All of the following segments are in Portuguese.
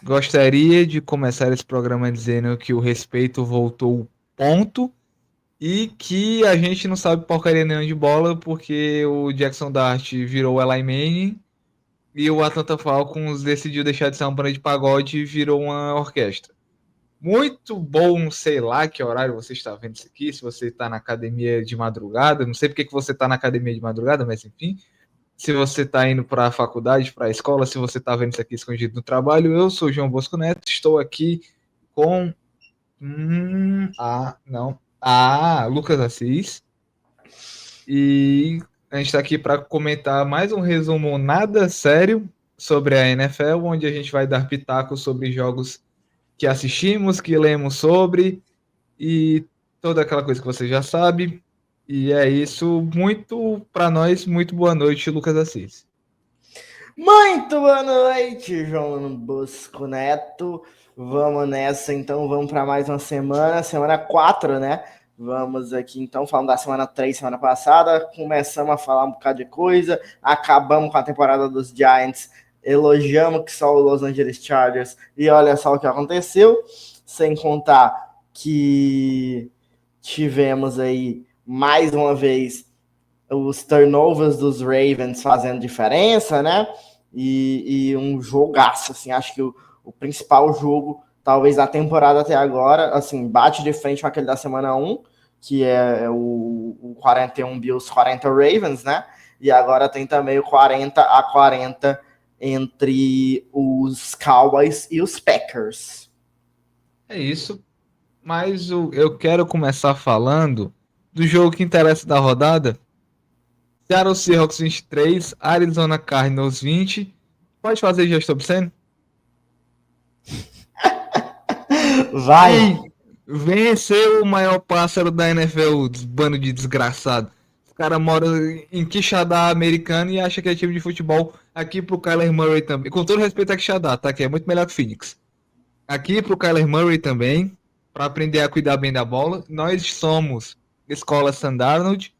Gostaria de começar esse programa dizendo que o respeito voltou ponto e que a gente não sabe porcaria nenhuma de bola porque o Jackson Dart virou o Eli Manning e o Atlanta Falcons decidiu deixar de ser uma banda de pagode e virou uma orquestra. Muito bom, sei lá que horário você está vendo isso aqui, se você está na academia de madrugada, não sei porque que você está na academia de madrugada, mas enfim, se você está indo para a faculdade, para a escola, se você está vendo isso aqui escondido no trabalho, eu sou João Bosco Neto, estou aqui com Lucas Assis, e a gente está aqui para comentar mais um resumo nada sério sobre a NFL, onde a gente vai dar pitacos sobre jogos que assistimos, que lemos sobre e toda aquela coisa que você já sabe. E é isso, muito para nós, muito boa noite, Lucas Assis. Muito boa noite, João Bosco Neto. Vamos nessa, então, vamos para mais uma semana 4, né? Vamos aqui, então, falando da semana 3, semana passada. Começamos a falar um bocado de coisa, acabamos com a temporada dos Giants, elogiamos que só o Los Angeles Chargers, e olha só o que aconteceu, sem contar que tivemos aí, mais uma vez, os turnovers dos Ravens fazendo diferença, né? E um jogaço, assim, acho que o principal jogo, talvez, da temporada até agora, assim, bate de frente com aquele da semana 1, que é o 41 Bills, 40 Ravens, né? E agora tem também o 40-40 entre os Cowboys e os Packers. É isso, mas eu quero começar falando do jogo que interessa da rodada. Seattle Seahawks 23, Arizona Cardinals 20. Pode fazer gesto obsceno? Vai! Quem venceu o maior pássaro da NFL, bando de desgraçado? Os caras moram em Quixadá americano e acha que é time de futebol. Aqui pro Kyler Murray também. Com todo respeito a Quixadá, tá? Que é muito melhor que Phoenix. Aqui pro Kyler Murray também, para aprender a cuidar bem da bola. Nós somos escola Sandarnold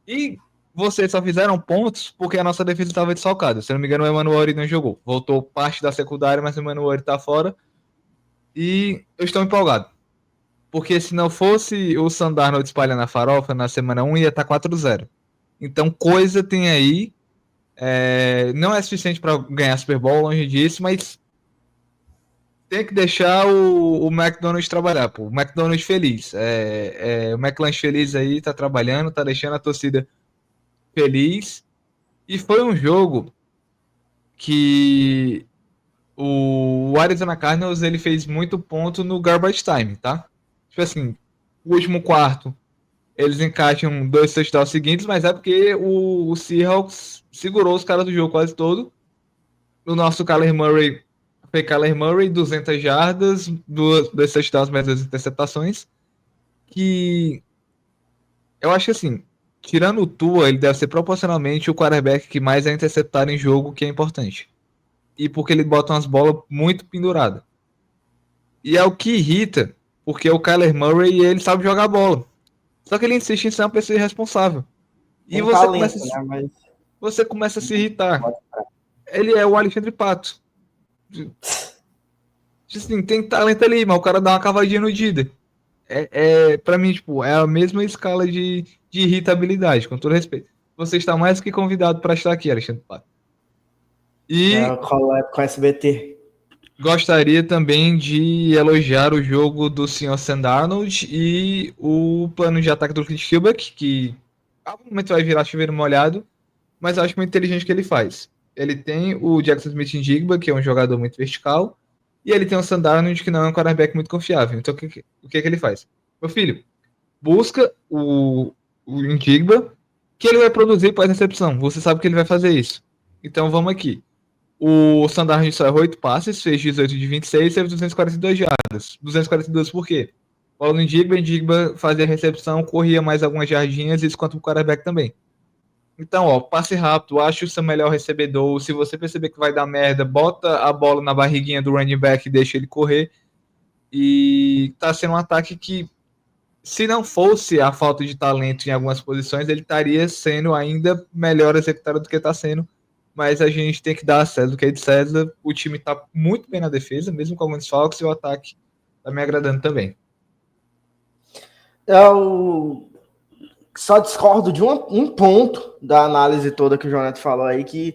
e vocês só fizeram pontos porque a nossa defesa estava desfalcada. Se eu não me engano, o Emmanuel não jogou. Voltou parte da secundária, mas o Emmanuel tá fora. E eu estou empolgado. Porque se não fosse o Sandarnold espalhando a farofa na semana 1, ia estar 4-0. Então, coisa tem aí. Não é suficiente para ganhar Super Bowl, longe disso, mas tem que deixar o McDonald's trabalhar, pô. O McDonald's feliz. O McLanche feliz aí, tá trabalhando, tá deixando a torcida feliz. E foi um jogo que o Arizona Cardinals ele fez muito ponto no garbage time, tá? Tipo assim, o último quarto eles encaixam 2 touchdowns seguintes, mas é porque o Seahawks segurou os caras do jogo quase todo. O nosso Kyler Murray foi Kyler Murray, 200 jardas, 2 touchdowns mais 2 interceptações. Que eu acho que assim, tirando o Tua, ele deve ser proporcionalmente o quarterback que mais é interceptado em jogo, que é importante. E porque ele bota umas bolas muito penduradas. E é o que irrita, porque o Kyler Murray ele sabe jogar bola. Só que ele insiste em ser uma pessoa irresponsável. E Tem você começa, talento, né? Mas você começa a se irritar. Ele é o Alexandre Pato. Assim, tem talento ali, mas o cara dá uma cavadinha no Dida. Pra mim, tipo, é a mesma escala de irritabilidade, com todo respeito. Você está mais que convidado para estar aqui, Alexandre Pato. E collab com SBT. gostaria também de elogiar o jogo do Sr. Sandarnold e o plano de ataque do Clint Kilbeck, que a algum momento vai virar chuveiro molhado, mas eu acho muito inteligente o que ele faz. Ele tem o Jackson Smith-Njigba, que é um jogador muito vertical, e ele tem o Sandarnold, que não é um quarterback muito confiável. Então, o que ele faz? Meu filho, busca o Njigba, que ele vai produzir pós-recepção. Você sabe que ele vai fazer isso. Então, vamos aqui. O Sandarnold só errou 8 passes, fez 18 de 26 e teve 242 jardas. 242 por quê? Bola no Njigba fazia a recepção, corria mais algumas jardinhas, isso quanto o quarterback também. Então, ó, passe rápido, ache o seu melhor recebedor. Se você perceber que vai dar merda, bota a bola na barriguinha do running back e deixa ele correr. E tá sendo um ataque que, se não fosse a falta de talento em algumas posições, ele estaria sendo ainda melhor executado do que está sendo mas a gente tem que dar a César o que é de César. O time tá muito bem na defesa, mesmo com alguns falcos, e o ataque tá me agradando também. Eu só discordo de um ponto da análise toda que o Jonathan falou aí, que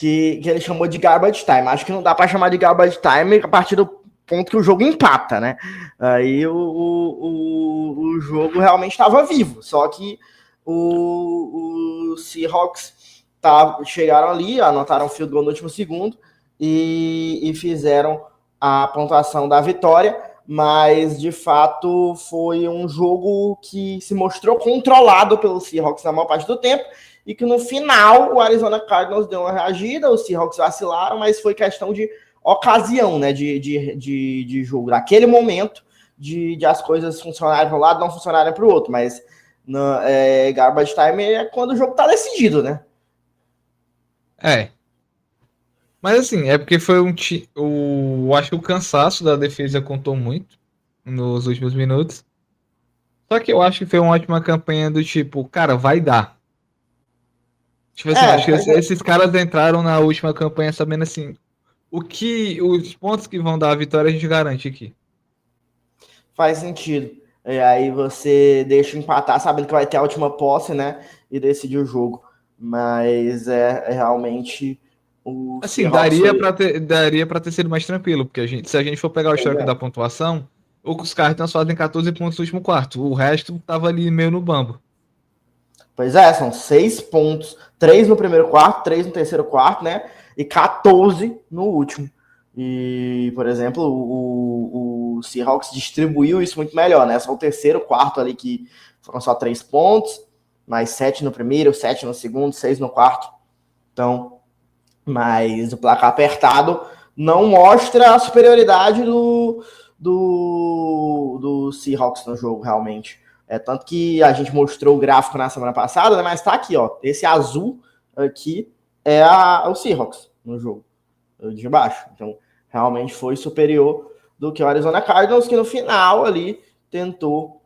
ele chamou de garbage time. Acho que não dá para chamar de garbage time a partir do ponto que o jogo empata, né? Aí o jogo realmente estava vivo, só que o Seahawks chegaram ali, anotaram o field goal no último segundo e fizeram a pontuação da vitória, mas de fato foi um jogo que se mostrou controlado pelo Seahawks na maior parte do tempo e que no final o Arizona Cardinals deu uma reagida, os Seahawks vacilaram, mas foi questão de ocasião, né, de jogo, naquele momento de as coisas funcionarem para um lado, não funcionarem para o outro, mas garbage time é quando o jogo tá decidido, né? Mas assim, é porque foi acho que o cansaço da defesa contou muito nos últimos minutos. Só que eu acho que foi uma ótima campanha do tipo, cara, vai dar. Tipo assim, eu acho que esses caras entraram na última campanha sabendo assim, os pontos que vão dar a vitória a gente garante aqui. Faz sentido. E aí você deixa empatar, sabendo que vai ter a última posse, né? E decidir o jogo. Mas é realmente o Assim, Seahawks daria pra ter sido mais tranquilo, porque se a gente for pegar o histórico da pontuação, os Cardinals fazem 14 pontos no último quarto, o resto tava ali meio no bambo. Pois é, são 6 pontos, 3 no primeiro quarto, 3 no terceiro quarto, né? E 14 no último. E, por exemplo, o Seahawks distribuiu isso muito melhor, né? Só o terceiro quarto ali que foram só 3 pontos, mais 7 no primeiro, 7 no segundo, 6 no quarto. Então, mas o placar apertado não mostra a superioridade do Seahawks no jogo, realmente. Tanto que a gente mostrou o gráfico na semana passada, né, mas tá aqui, ó. Esse azul aqui é o Seahawks no jogo, de baixo. Então, realmente foi superior do que o Arizona Cardinals, que no final ali tentou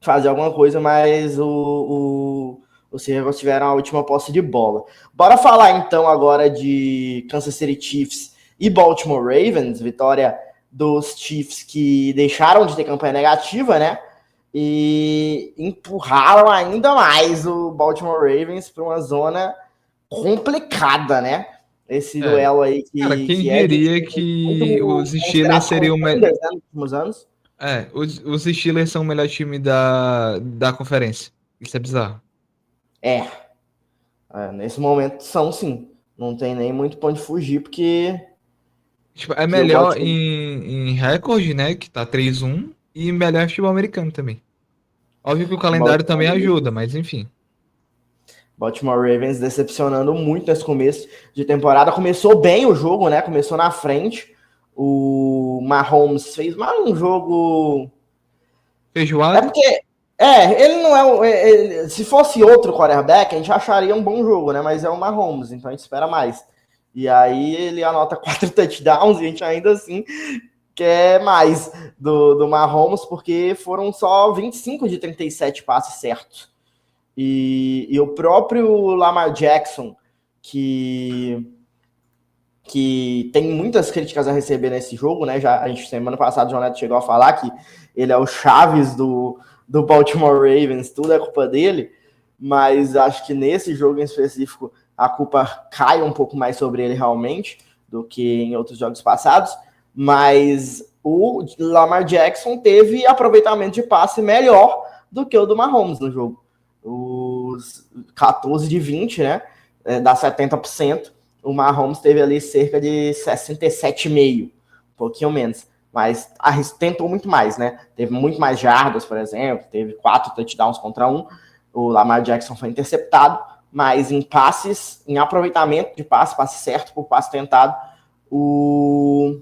fazer alguma coisa, mas os Seahawks tiveram a última posse de bola. Bora falar então agora de Kansas City Chiefs e Baltimore Ravens, vitória dos Chiefs que deixaram de ter campanha negativa, né? E empurraram ainda mais o Baltimore Ravens para uma zona complicada, né? Esse duelo aí Cara, quem que é diria que os Steelers seriam o melhor. Nos últimos anos. Os Steelers são o melhor time da conferência. Isso é bizarro. Nesse momento são sim. Não tem nem muito ponto de fugir, porque Tipo, é eu melhor boto em recorde, né? Que tá 3-1 e melhor em futebol americano também. Óbvio que o calendário também ajuda, mas enfim. Baltimore Ravens decepcionando muito nesse começo de temporada. Começou bem o jogo, né? Começou na frente. O Mahomes fez mais um jogo. Feijoada. É porque. Ele não é. Se fosse outro quarterback, a gente acharia um bom jogo, né? Mas é o Mahomes, então a gente espera mais. E aí ele anota 4 touchdowns e a gente ainda assim quer mais do Mahomes, porque foram só 25 de 37 passes certos. E o próprio Lamar Jackson, que tem muitas críticas a receber nesse jogo, né? A gente, semana passada, o João Neto chegou a falar que ele é o Chaves do Baltimore Ravens, tudo é culpa dele, mas acho que nesse jogo em específico a culpa cai um pouco mais sobre ele realmente do que em outros jogos passados, mas o Lamar Jackson teve aproveitamento de passe melhor do que o do Mahomes no jogo. Os 14 de 20, né? Dá 70%. O Mahomes teve ali cerca de 67,5%, um pouquinho menos. Mas tentou muito mais, né? Teve muito mais jardas, por exemplo. Teve 4 touchdowns contra 1. O Lamar Jackson foi interceptado. Mas em passes, em aproveitamento de passe certo por passe tentado, o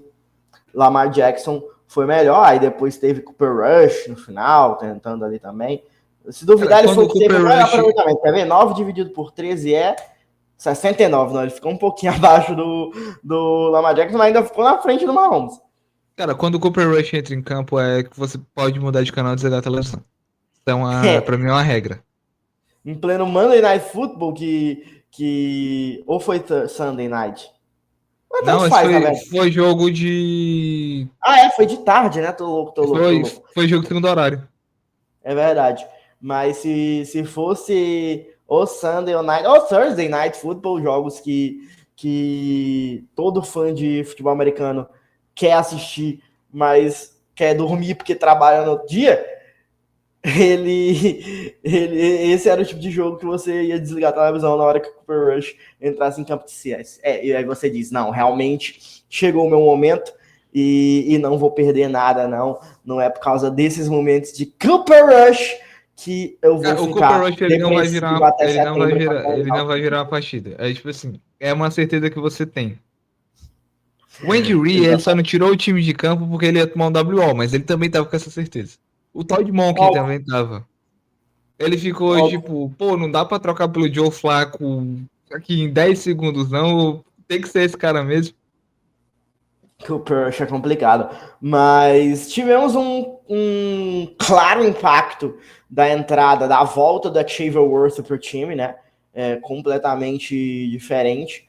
Lamar Jackson foi melhor. Aí depois teve Cooper Rush no final, tentando ali também. Se duvidar, ele foi o que teve o maior aproveitamento. Quer ver? 9 dividido por 13 é 69, não. Ele ficou um pouquinho abaixo do Lamar Jackson, mas ainda ficou na frente do Mahomes. Cara, quando o Cooper Rush entra em campo, é que você pode mudar de canal e desligar a televisão. Então, pra mim, é uma regra. Em pleno Monday Night Football, que Ou foi Sunday Night? Mas tanto Não, esse faz, na verdade. foi jogo de. Foi de tarde, né? Tô louco, tô louco, tô louco. Foi jogo de segundo horário. É verdade. Mas se fosse o Sunday Night ou Thursday Night Football, jogos que todo fã de futebol americano quer assistir, mas quer dormir porque trabalha no dia, esse era o tipo de jogo que você ia desligar a televisão na hora que o Cooper Rush entrasse em campo de CS. E aí você diz, não, realmente chegou o meu momento e não vou perder nada, não. Não é por causa desses momentos de Cooper Rush que eu vou O Cooper ficar Rush depressivo até setembro. ele não vai virar uma partida. É tipo assim, é uma certeza que você tem. O Andy Reid, ele só não tirou o time de campo porque ele ia tomar um WO, mas ele também tava com essa certeza. O Todd Monken Óbvio, também tava. Ele ficou óbvio. tipo, pô, não dá pra trocar pelo Joe Flacco aqui em 10 segundos, não. Tem que ser esse cara mesmo. Cooper Rush é complicado. Mas tivemos um claro impacto da entrada, da volta da Xavier Worth para o time, né? Completamente diferente.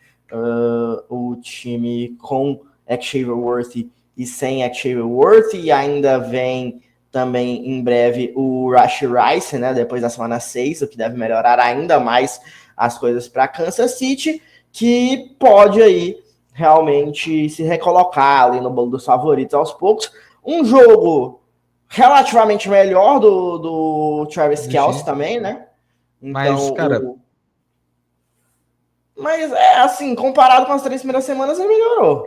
O time com Xavier Worth e sem Xavier Worth, e ainda vem também em breve o Rashee Rice, né? Depois da semana 6, o que deve melhorar ainda mais as coisas para Kansas City, que pode aí realmente se recolocar ali no bolo dos favoritos aos poucos. Um jogo relativamente melhor do Travis Kelce também, né? Mas, cara, Então, mas assim, comparado com as 3 primeiras semanas, ele melhorou.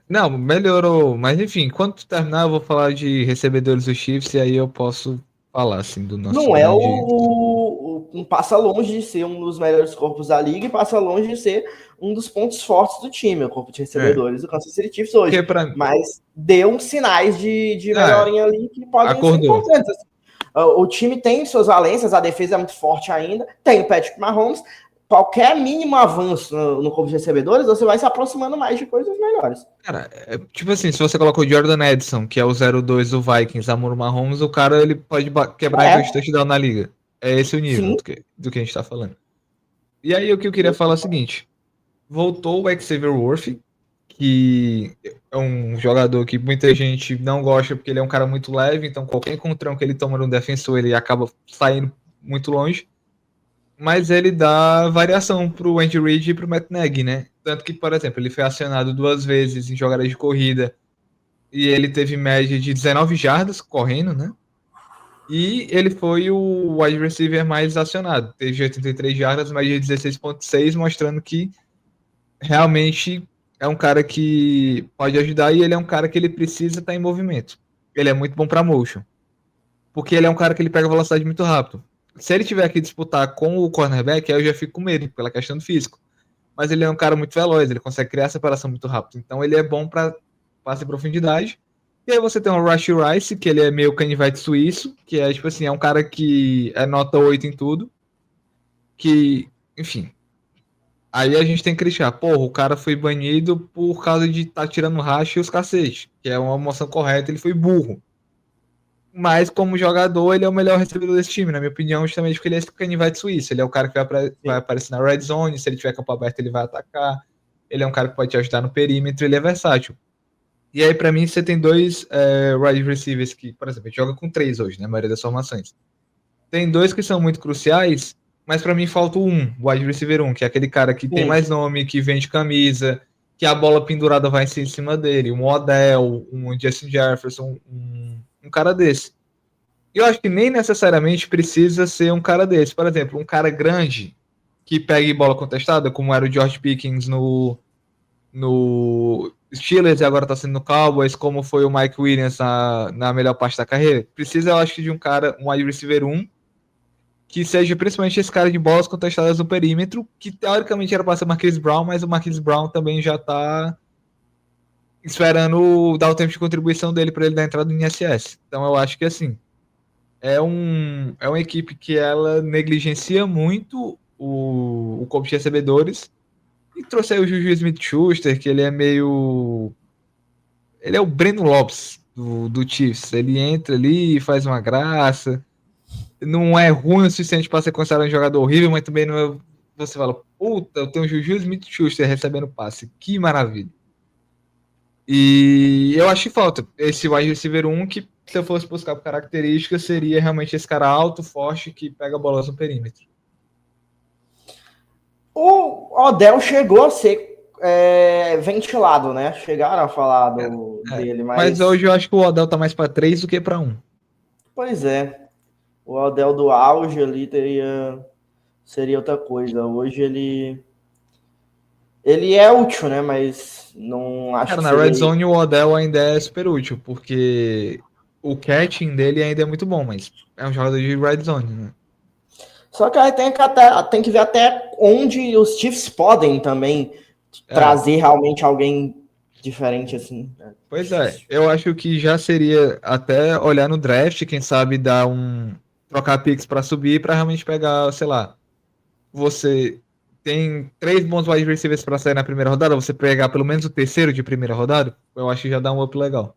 não, melhorou. Mas enfim, quando tu terminar, eu vou falar de recebedores do Chiefs e aí eu posso falar assim do nosso Não é grande. passa longe de ser um dos melhores corpos da liga e passa longe de ser um dos pontos fortes do time, o corpo de É. recebedores do Kansas City Chiefs hoje. Porque pra. Mas deu sinais de Ah, melhorinha ali que podem ser acordou. importantes. O time tem suas valências, a defesa é muito forte ainda, tem o Patrick Mahomes. Qualquer mínimo avanço no corpo de recebedores, você vai se aproximando mais de coisas melhores. Cara, tipo assim, se você coloca o Jordan Edson, que é o 0-2 do Vikings, Amor Mahomes, o cara ele pode quebrar recorde de touchdown na liga. É esse o nível Sim. do que a gente tá falando. E aí o que eu queria falar é o seguinte: voltou o Xavier Worth, que é um jogador que muita gente não gosta porque ele é um cara muito leve, então qualquer encontrão que ele toma no defensor, ele acaba saindo muito longe. Mas ele dá variação pro Andy Reid e pro Matt Nagy, né? Tanto que, por exemplo, ele foi acionado 2 vezes em jogadas de corrida e ele teve média de 19 jardas correndo, né? E ele foi o wide receiver mais acionado. Teve 83 jardas, média de 16,6, mostrando que realmente é um cara que pode ajudar e ele é um cara que ele precisa estar em movimento. Ele é muito bom para motion. Porque ele é um cara que ele pega velocidade muito rápido. Se ele tiver que disputar com o cornerback, aí eu já fico com medo, pela questão do físico. Mas ele é um cara muito veloz, ele consegue criar separação muito rápido. Então ele é bom para passe em profundidade. E aí você tem o Rashee Rice, que ele é meio canivete suíço, que é tipo assim, é um cara que é nota 8 em tudo. Que, enfim. Aí a gente tem que criticar, porra, o cara foi banido por causa de estar tirando racha e os cacete, que é uma moção correta, ele foi burro. Mas como jogador, ele é o melhor recebedor desse time, na minha opinião, justamente porque ele é esse canivete suíço. Ele é o cara que vai aparecer na red zone, se ele tiver campo aberto, ele vai atacar. Ele é um cara que pode te ajudar no perímetro, ele é versátil. E aí, pra mim, você tem dois wide receivers que, por exemplo, a gente joga com 3 hoje, né? A maioria das formações. Tem 2 que são muito cruciais, mas pra mim falta o wide receiver 1, que é aquele cara que tem mais nome, que vende camisa, que a bola pendurada vai ser em cima dele. Um Odell, um Justin Jefferson, um cara desse. Eu acho que nem necessariamente precisa ser um cara desse. Por exemplo, um cara grande que pegue bola contestada, como era o George Pickens no Steelers e agora tá sendo no Cowboys, como foi o Mike Williams na melhor parte da carreira. Precisa, eu acho que, de um cara, um wide receiver 1, que seja principalmente esse cara de bolas contestadas no perímetro, que teoricamente era para ser o Marquise Brown, mas o Marquise Brown também já tá esperando dar o tempo de contribuição dele para ele dar entrada no INSS. Então eu acho que assim, é uma equipe que ela negligencia muito o corpo de recebedores e trouxe aí o Juju Smith-Schuster, que ele é meio... Ele é o Breno Lopes do Chiefs. Ele entra ali e faz uma graça. Não é ruim o suficiente para ser considerado um jogador horrível, mas também não é... Você fala, Puta, eu tenho o Juju Smith-Schuster recebendo passe. Que maravilha. E eu acho que falta esse wide receiver 1 que, se eu fosse buscar por características, seria realmente esse cara alto, forte, que pega bolas no perímetro. O Odell chegou a ser ventilado, né? Chegaram a falar dele, Mas mas hoje eu acho que o Odell tá mais para 3 do que para 1. pois é. O Odell do auge ali seria outra coisa. Hoje ele é útil, né? Mas não acho Cara, que na Red seria. Zone o Odell ainda é super útil, porque o catching dele ainda é muito bom, mas é um jogador de Red Zone, né? Só que aí tem que ver até onde os Chiefs podem também É, trazer realmente alguém diferente, assim. É pois é. difícil. Eu acho que já seria até olhar no draft, quem sabe dar um. Trocar picks para subir, para realmente pegar, sei lá. Você tem 3 bons wide receivers para sair na primeira rodada, você pegar pelo menos o terceiro de primeira rodada, eu acho que já dá um up legal.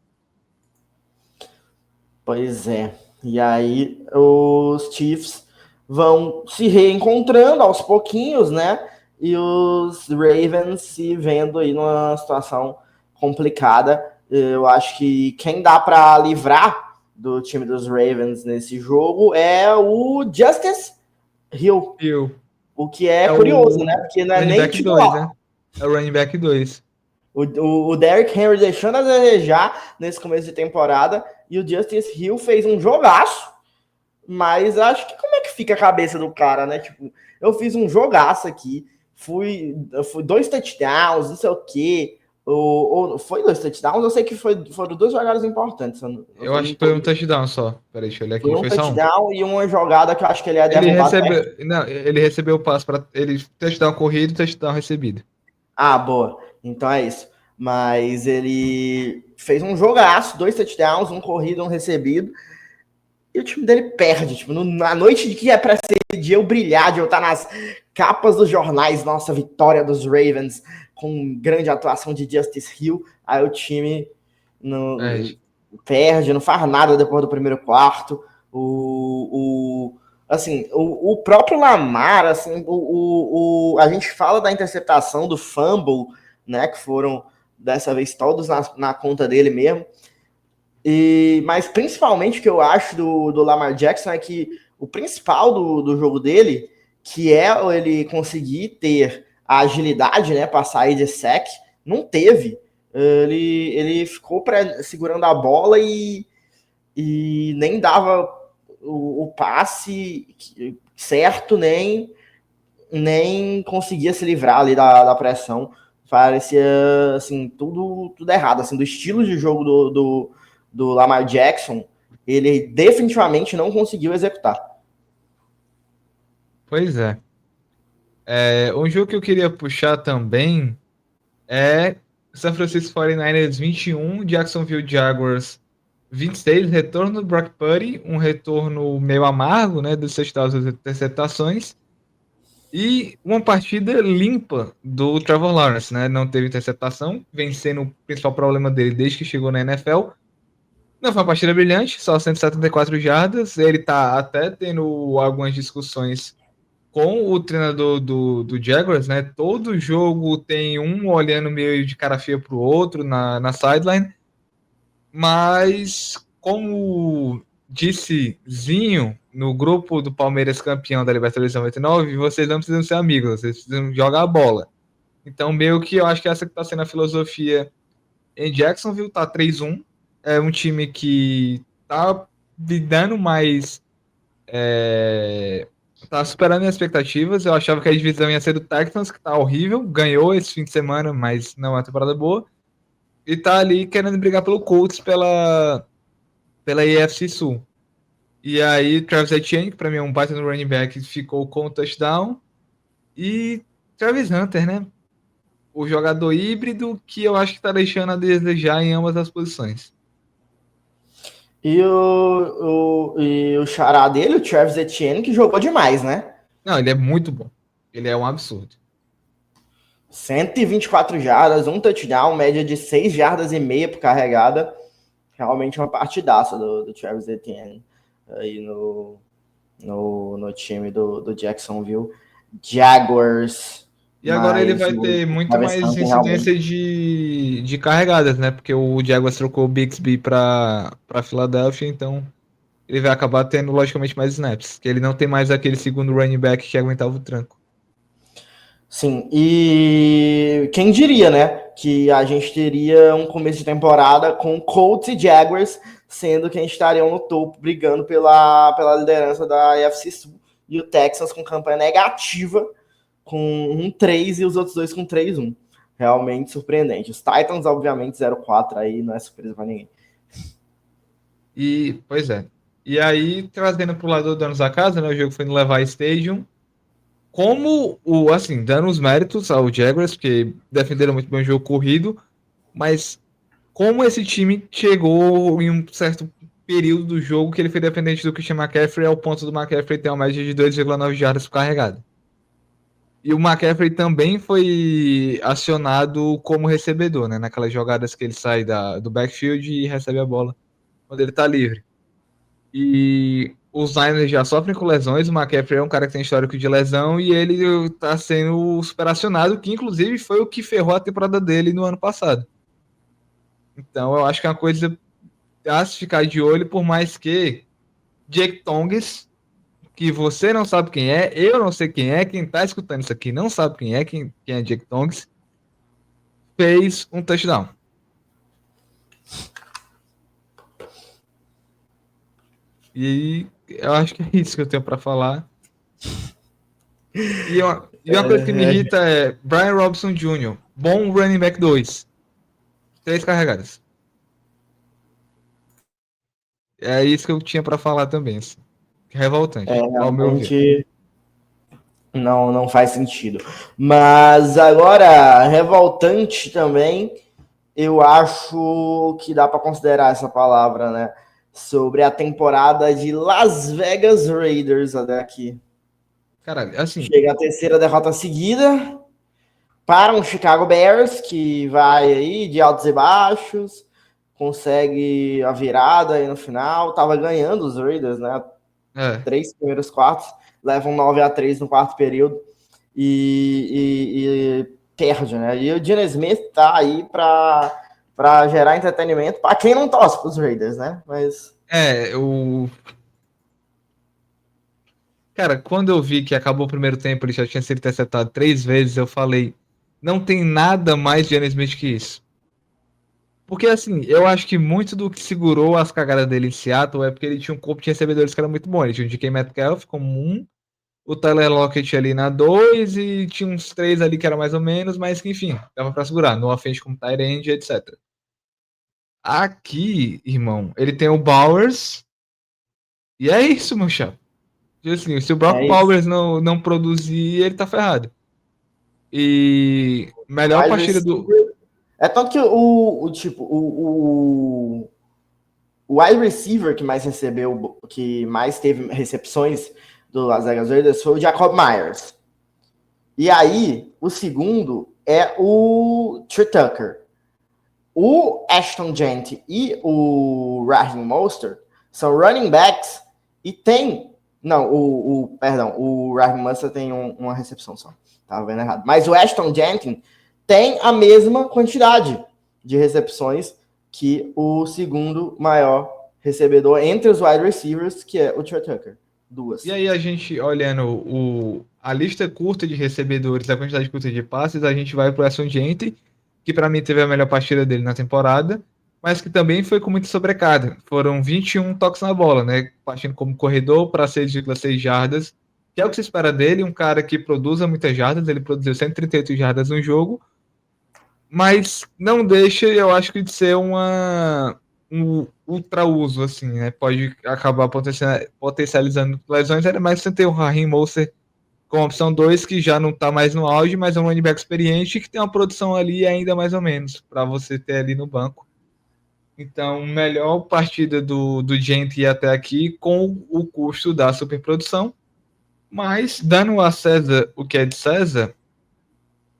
Pois é. E aí os Chiefs vão se reencontrando aos pouquinhos, né? E os Ravens se vendo aí numa situação complicada. Eu acho que quem dá para livrar do time dos Ravens nesse jogo é o Justice Hill, E o o que é é curioso, né? o Porque não é running nem back 2, titular. né? É o running back 2. O Derrick Henry deixando a desejar nesse começo de temporada e o Justice Hill fez um jogaço. Mas acho que como é que fica a cabeça do cara, né? Tipo, eu fiz um jogaço aqui, fui 2 touchdowns, não sei o quê. Ou foi 2 touchdowns? Eu sei que foram 2 jogadas importantes. Eu Eu acho não que foi tô. um touchdown só. Peraí, deixa eu olhar Foi aqui. um Foi só um. touchdown e uma jogada que eu acho que ele é Ele derrubado perto. recebeu. Não, ele recebeu o passe para. Ele touchdown corrido e touchdown recebido. Ah, boa. Então é isso. Mas ele fez um jogaço, 2 touchdowns, um corrido, um recebido. E o time dele perde, tipo, na noite de que é pra ser de eu brilhar, de eu estar nas capas dos jornais, nossa, vitória dos Ravens, com grande atuação de Justice Hill, aí o time não, Perde. perde, não faz nada depois do primeiro quarto. O próprio Lamar, assim, a gente fala da interceptação, do fumble, né, que foram dessa vez todos na conta dele mesmo. Mas principalmente o que eu acho do Lamar Jackson é que o principal do jogo dele, que é ele conseguir ter a agilidade, né, para sair de sec, não teve. Ele ficou segurando a bola e nem dava o passe certo, nem conseguia se livrar ali da pressão. Parecia assim, tudo errado. Assim, do estilo de jogo do Lamar Jackson, ele definitivamente não conseguiu executar. Pois é. Um jogo que eu queria puxar também é San Francisco 49ers 21, Jacksonville Jaguars 26, retorno do Brock Purdy, um retorno meio amargo, né, dos touchdowns das interceptações, e uma partida limpa do Trevor Lawrence, né, não teve interceptação, vencendo o principal problema dele desde que chegou na NFL. Não foi uma partida brilhante, só 174 jardas, ele tá até tendo algumas discussões com o treinador do Jaguars, né? Todo jogo tem um olhando meio de cara feia pro outro na sideline, mas como disse Zinho no grupo do Palmeiras campeão da Libertadores 99, vocês não precisam ser amigos, vocês precisam jogar a bola. Então, meio que eu acho que essa que tá sendo a filosofia em Jacksonville, tá 3-1, é um time que tá dando mais tá superando minhas expectativas. Eu achava que a divisão ia ser do Texans, que tá horrível. Ganhou esse fim de semana, mas não é uma temporada boa. E tá ali querendo brigar pelo Colts pela AFC Sul. E aí, Travis Etienne, que pra mim é um baita no running back, ficou com o touchdown. E Travis Hunter, né? O jogador híbrido que eu acho que tá deixando a desejar em ambas as posições. E o xará dele, o Travis Etienne, que jogou demais, né? Não, ele é muito bom. Ele é um absurdo. 124 jardas, um touchdown, média de 6 jardas e meia por carregada. Realmente uma partidaça do Travis Etienne aí no time do Jacksonville Jaguars. E agora ele Mas vai o ter muito Travis mais Hunter incidência realmente. de carregadas, né? Porque o Jaguars trocou o Bixby para Filadélfia, então ele vai acabar tendo, logicamente, mais snaps. Que ele não tem mais aquele segundo running back que aguentava o tranco. Sim, e quem diria, né, que a gente teria um começo de temporada com Colts e Jaguars, sendo que a gente estaria no topo, brigando pela liderança da AFC Sul, e o Texans com campanha negativa, com 1-3 e os outros dois com 3-1. Realmente surpreendente. Os Titans, obviamente, 0-4 aí, não é surpresa para ninguém. E, pois é. E aí, trazendo pro lado do Donos da Casa, né? O jogo foi no Levi Stadium. Como assim, dando os méritos ao Jaguars, porque defenderam muito bem o jogo corrido, mas como esse time chegou em um certo período do jogo que ele foi dependente do Christian McCaffrey ao ponto do McCaffrey ter uma média de 2,9 jardas por carregado. E o McCaffrey também foi acionado como recebedor, né? Naquelas jogadas que ele sai do backfield e recebe a bola quando ele tá livre. E os Niners já sofrem com lesões, o McCaffrey é um cara que tem histórico de lesão e ele tá sendo superacionado, que inclusive foi o que ferrou a temporada dele no ano passado. Então eu acho que é uma coisa a se ficar de olho, por mais que Jake Tonges, que você não sabe quem é, eu não sei quem tá escutando isso aqui não sabe quem é Jake Tonges, fez um touchdown. E eu acho que é isso que eu tenho para falar. E uma coisa que me irrita é Brian Robinson Jr., bom running back 2, 3 carregadas. É isso que eu tinha para falar também. Assim. Revoltante, ao meu ver. Realmente não faz sentido. Mas agora, revoltante também, eu acho que dá para considerar essa palavra, né? Sobre a temporada de Las Vegas Raiders até aqui. Cara, assim, Chega a terceira derrota seguida para um Chicago Bears que vai aí de altos e baixos, consegue a virada aí no final, tava ganhando os Raiders, né? é, 3 primeiros quartos, levam 9-3 no quarto período e perde, né? E o Geno Smith tá aí para gerar entretenimento para quem não torce para os Raiders, né? Mas o cara, quando eu vi que acabou o primeiro tempo, ele já tinha sido interceptado 3 vezes, eu falei, não tem nada mais de Geno Smith que isso. Porque assim, eu acho que muito do que segurou as cagadas dele em Seattle é porque ele tinha um corpo de recebedores que era muito bom. Ele tinha o DK Metcalf como um, o Tyler Lockett ali na 2 e tinha uns 3 ali que era mais ou menos, mas que enfim, dava pra segurar. No offense como tight end, etc. Aqui, irmão, ele tem o Bowers e é isso, meu chapa. Assim, se o Brock é isso. Bowers não produzir, ele tá ferrado. E melhor Wide partida do. receiver. É tanto que o wide receiver que mais recebeu, que mais teve recepções do Las Vegas Raiders foi o Jacob Myers. E aí, o segundo é o Trey Tucker. O Ashton Gent e o Raheem Mostert são running backs e tem. Não, perdão, o Raheem Mostert tem uma recepção só. Tava vendo errado. Mas o Ashton Jenkins tem a mesma quantidade de recepções que o segundo maior recebedor entre os wide receivers, que é o Trey Tucker. 2. E aí a gente, olhando a lista curta de recebedores, a quantidade curta de passes, a gente vai pro Ashton Jenkins, que para mim teve a melhor partida dele na temporada, mas que também foi com muita sobrecarga. Foram 21 toques na bola, né? Partindo como corredor para 6,6 jardas, que é o que se espera dele, um cara que produza muitas jardas, ele produziu 138 jardas no jogo, mas não deixa, eu acho que de ser um ultra uso, assim, né? Pode acabar potencializando lesões, ainda mais você ter o Raheem Mostert com a opção 2 que já não está mais no auge, mas é um running back experiente que tem uma produção ali ainda mais ou menos, para você ter ali no banco. Então, melhor partida do Gente até aqui com o custo da superprodução, mas dando a César o que é de César,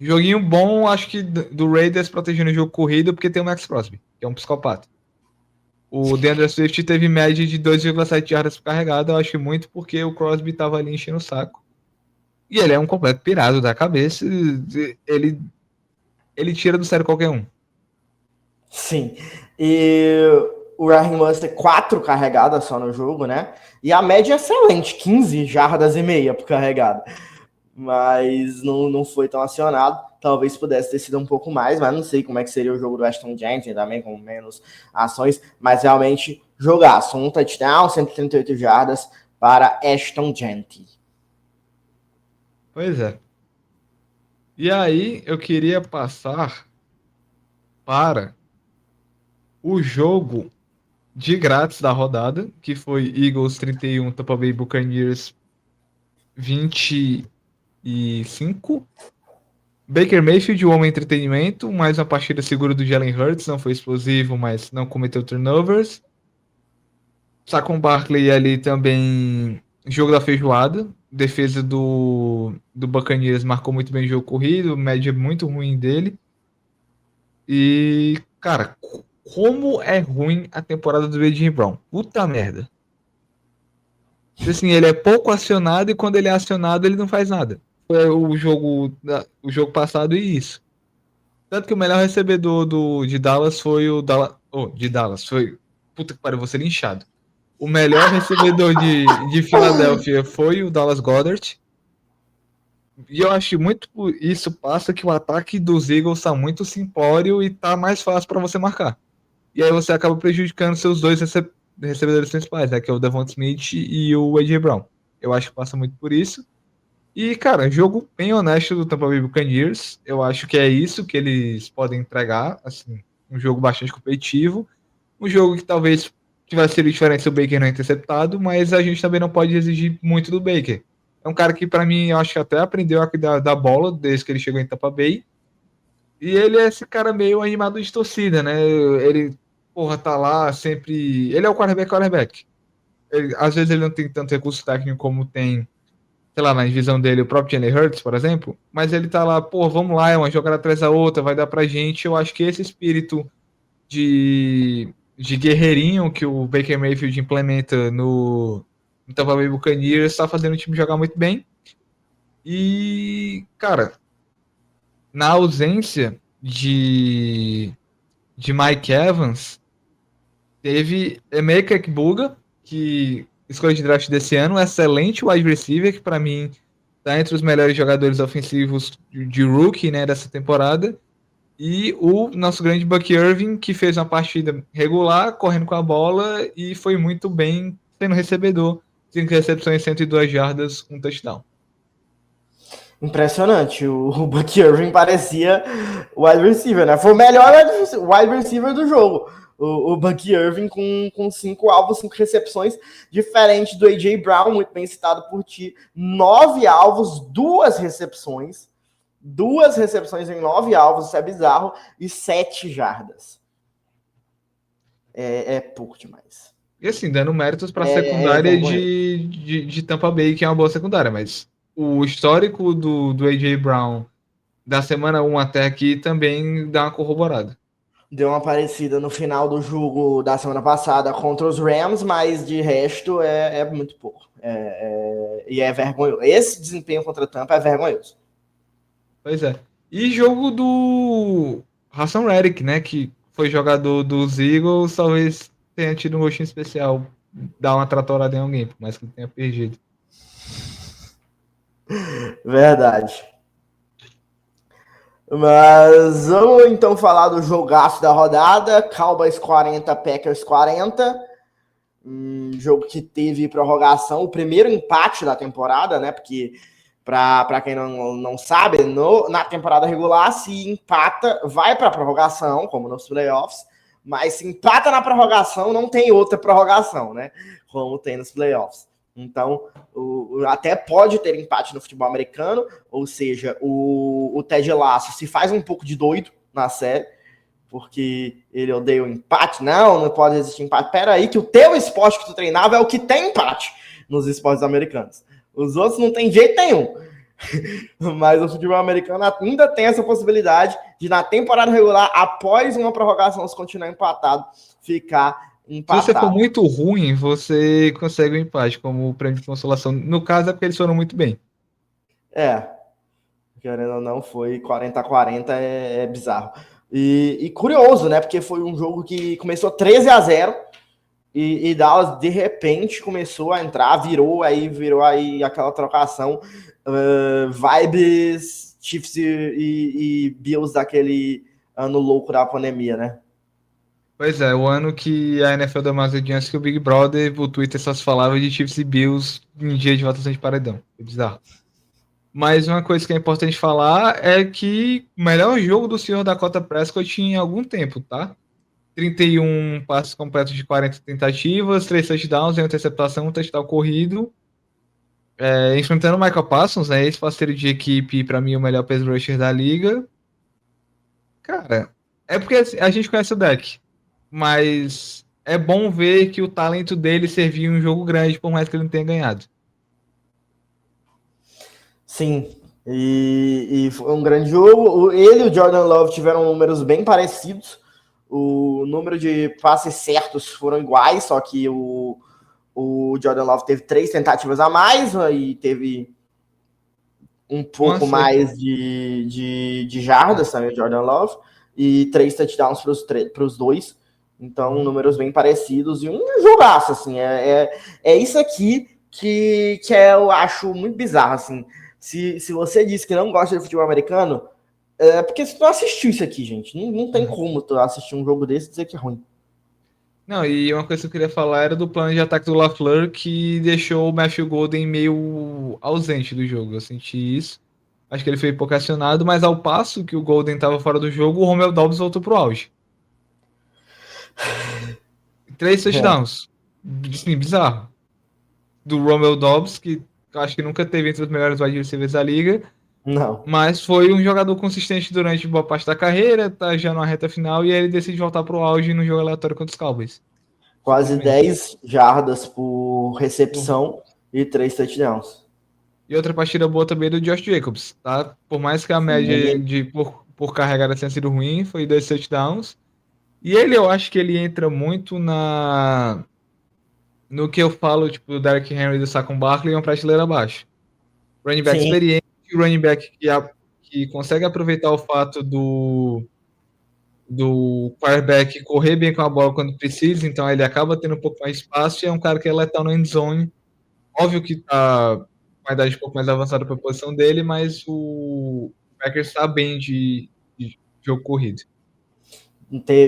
joguinho bom, acho que do Raiders protegendo o jogo corrido, porque tem o Max Crosby, que é um psicopata. O DeAndre Swift teve média de 2,7 jardas por carregada, eu acho muito porque o Crosby estava ali enchendo o saco. E ele é um completo pirado da cabeça. Ele tira do sério qualquer um. Sim. E o Raheem Mostert, 4 carregadas só no jogo, né? E a média é excelente, 15 jardas e meia por carregada. Mas não foi tão acionado. Talvez pudesse ter sido um pouco mais, mas não sei como é que seria o jogo do Ashton Jenkins também, com menos ações. Mas realmente, jogaço. Um touchdown, 138 jardas para Ashton Jenkins. Pois é. E aí, eu queria passar para o jogo de grátis da rodada, que foi Eagles 31, Tampa Bay Buccaneers 25. Baker Mayfield, o homem entretenimento, mais uma partida segura do Jalen Hurts, não foi explosivo, mas não cometeu turnovers. Saquon Barkley ali também, jogo da feijoada, defesa do Buccaneers marcou muito bem o jogo corrido, média muito ruim dele. E, cara, como é ruim a temporada do A.J. Brown. Puta merda. Assim, ele é pouco acionado e quando ele é acionado ele não faz nada. Foi o jogo passado e isso. Tanto que o melhor recebedor de Dallas foi o Dallas. Oh, de Dallas foi. Puta que pariu, vou ser linchado. O melhor recebedor de Filadélfia foi o Dallas Goedert. E eu acho que muito isso passa que o ataque dos Eagles tá muito simplório e tá mais fácil para você marcar. E aí você acaba prejudicando seus dois recebedores principais, né? Que é o Devonta Smith e o A.J. Brown. Eu acho que passa muito por isso. E, cara, jogo bem honesto do Tampa Bay Buccaneers. Eu acho que é isso que eles podem entregar. Assim, um jogo bastante competitivo. Um jogo que talvez tivesse sido diferente se o Baker não interceptado, mas a gente também não pode exigir muito do Baker. É um cara que, para mim, eu acho que até aprendeu a cuidar da bola desde que ele chegou em Tampa Bay. E ele é esse cara meio animado de torcida, né? Ele, porra, tá lá sempre. Ele é o quarterback. Às vezes ele não tem tanto recurso técnico como tem, sei lá, na visão dele, o próprio Jalen Hurts, por exemplo. Mas ele tá lá, pô, vamos lá, é uma jogada atrás da outra, vai dar pra gente. Eu acho que esse espírito de guerreirinho que o Baker Mayfield implementa no Tampa Bay Buccaneers está fazendo o time jogar muito bem. E, cara, na ausência de Mike Evans, teve Emeka Egbuka, que escolha de draft desse ano, um excelente wide receiver, que para mim está entre os melhores jogadores ofensivos de rookie, né, dessa temporada. E o nosso grande Buck Irving, que fez uma partida regular, correndo com a bola e foi muito bem sendo recebedor. 5 recepções, 102 jardas, um touchdown. Impressionante. O Buck Irving parecia o wide receiver, né? Foi o melhor wide receiver do jogo. O Buck Irving com 5 alvos, 5 recepções, diferente do A.J. Brown, muito bem citado por ti. 9 alvos, 2 recepções. 2 recepções em 9 alvos, isso é bizarro. E 7 jardas. É pouco demais. E assim, dando méritos para a secundária de Tampa Bay, que é uma boa secundária, mas o histórico do A.J. Brown da semana 1 até aqui também dá uma corroborada. Deu uma parecida no final do jogo da semana passada contra os Rams, mas de resto é muito pouco. E é vergonhoso. Esse desempenho contra a Tampa é vergonhoso. Pois é. E jogo do Hassan Reddick, né? Que foi jogador dos Eagles, talvez tenha tido um gostinho especial, dar uma tratorada em alguém, por mais que ele tenha perdido. Verdade. Mas vamos então falar do jogaço da rodada. Cowboys 40, Packers 40. Jogo que teve prorrogação, o primeiro empate da temporada, né? Porque, para quem não sabe, na temporada regular, se empata, vai para prorrogação, como nos playoffs, mas se empata na prorrogação, não tem outra prorrogação, né? Como tem nos playoffs. Então, até pode ter empate no futebol americano, ou seja, o Ted Lasso se faz um pouco de doido na série, porque ele odeia o empate. Não pode existir empate. Pera aí, que o teu esporte que tu treinava é o que tem empate nos esportes americanos. Os outros não tem jeito nenhum. Mas o futebol americano ainda tem essa possibilidade de, na temporada regular, após uma prorrogação, se continuar empatado, ficar empatado. Se você for muito ruim, você consegue o empate como prêmio de consolação. No caso, é porque eles foram muito bem. É, querendo ou não, foi 40-40, é bizarro. E curioso, né? Porque foi um jogo que começou 13-0 e Dallas de repente começou a entrar, virou aí aquela trocação, vibes Chiefs e Bills daquele ano louco da pandemia, né? Pois é, o ano que a NFL deu mais audiência que o Big Brother, o Twitter só se falava de Chiefs e Bills em dia de votação de paredão. É bizarro. Mas uma coisa que é importante falar é que o melhor jogo do senhor Dakota Prescott em algum tempo, tá? 31 passes completos de 40 tentativas, 3 touchdowns, uma interceptação, um touchdown corrido. Enfrentando o Michael Parsons, né? Ex-parceiro de equipe, pra mim, o melhor pass rusher da liga. Cara, é porque assim, a gente conhece o deck, mas é bom ver que o talento dele serviu em um jogo grande, por mais que ele não tenha ganhado. Sim, e foi um grande jogo. Ele e o Jordan Love tiveram números bem parecidos. O número de passes certos foram iguais, só que o Jordan Love teve 3 tentativas a mais e teve um pouco Nossa, mais de jardas também, o Jordan Love, e 3 touchdowns para os dois. Então, números bem parecidos e um jogaço, assim. É isso aqui que eu acho muito bizarro, assim. Se você disse que não gosta de futebol americano, é porque você não assistiu isso aqui, gente. Não tem como tu assistir um jogo desse e dizer que é ruim. não, e uma coisa que eu queria falar era do plano de ataque do LaFleur que deixou o Matthew Golden meio ausente do jogo. Eu senti isso. Acho que ele foi pouco acionado, mas ao passo que o Golden estava fora do jogo, o Romeo Dobbs voltou pro auge. 3 É, touchdowns. Sim, bizarro. Do Romeo Dobbs, que eu acho que nunca teve entre os melhores wide receivers da liga, não. mas foi um jogador consistente durante boa parte da carreira, tá já na reta final, e aí ele decide voltar pro auge no jogo aleatório contra os Cowboys. Quase Simplesmente. 10 jardas por recepção e 3 touchdowns. E outra partida boa também do Josh Jacobs, tá? Por mais que a média Sim. de por carregada tenha sido ruim, foi 2 touchdowns. E ele, eu acho que ele entra muito no que eu falo, tipo, do Derrick Henry e do Saquon Barkley, é uma prateleira abaixo. Running back Sim. experiente, running back que consegue aproveitar o fato do quarterback correr bem com a bola quando precisa, então ele acaba tendo um pouco mais de espaço e é um cara que é letal no end zone. Óbvio que tá com a idade um pouco mais avançada para a posição dele, mas o Packers está bem de jogo corrido.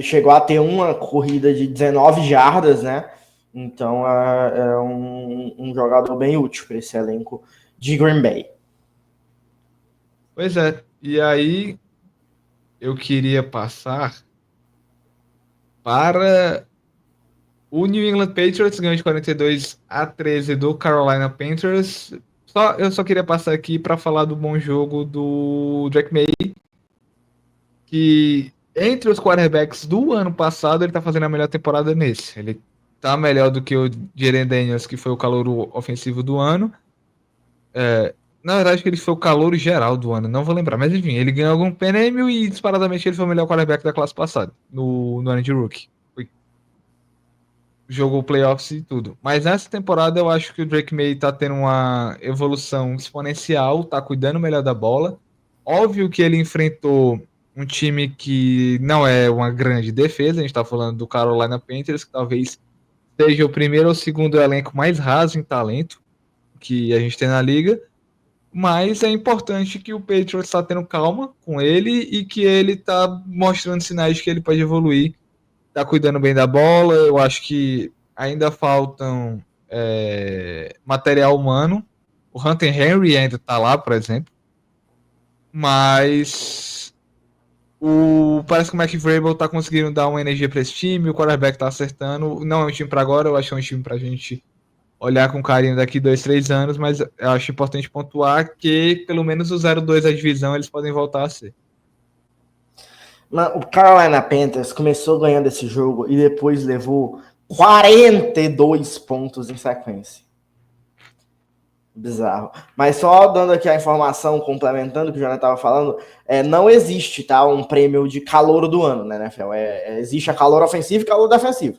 Chegou a ter uma corrida de 19 jardas, né? Então é um jogador bem útil para esse elenco de Green Bay. Pois é, e aí eu queria passar para o New England Patriots, ganhou de 42-13 do Carolina Panthers. Eu só queria passar aqui para falar do bom jogo do Drake May, que entre os quarterbacks do ano passado, ele tá fazendo a melhor temporada nesse. Ele tá melhor do que o Jalen Daniels, que foi o calouro ofensivo do ano. Na verdade, que ele foi o calouro geral do ano, não vou lembrar. Mas enfim, ele ganhou algum prêmio e disparadamente ele foi o melhor quarterback da classe passada, no ano de rookie. Jogou playoffs e tudo. Mas nessa temporada eu acho que o Drake May tá tendo uma evolução exponencial, tá cuidando melhor da bola. Óbvio que ele enfrentou um time que não é uma grande defesa, a gente tá falando do Carolina Panthers, que talvez seja o primeiro ou segundo elenco mais raso em talento que a gente tem na liga. Mas é importante que o Patriots está tendo calma com ele e que ele está mostrando sinais de que ele pode evoluir, tá cuidando bem da bola. Eu acho que ainda faltam material humano. O Hunter Henry ainda tá lá, por exemplo. Mas parece que o McVrabel tá conseguindo dar uma energia para esse time. O quarterback tá acertando. Não é um time para agora, eu acho que é um time pra gente olhar com carinho daqui 2, 3 anos. Mas eu acho importante pontuar que pelo menos o 0-2 da divisão eles podem voltar a ser. O Carolina Panthers começou ganhando esse jogo e depois levou 42 pontos em sequência. Bizarro. Mas só dando aqui a informação, complementando o que o Jonathan estava falando, não existe, tá, um prêmio de calouro do ano, né, NFL? Existe a calor ofensivo e calor defensivo.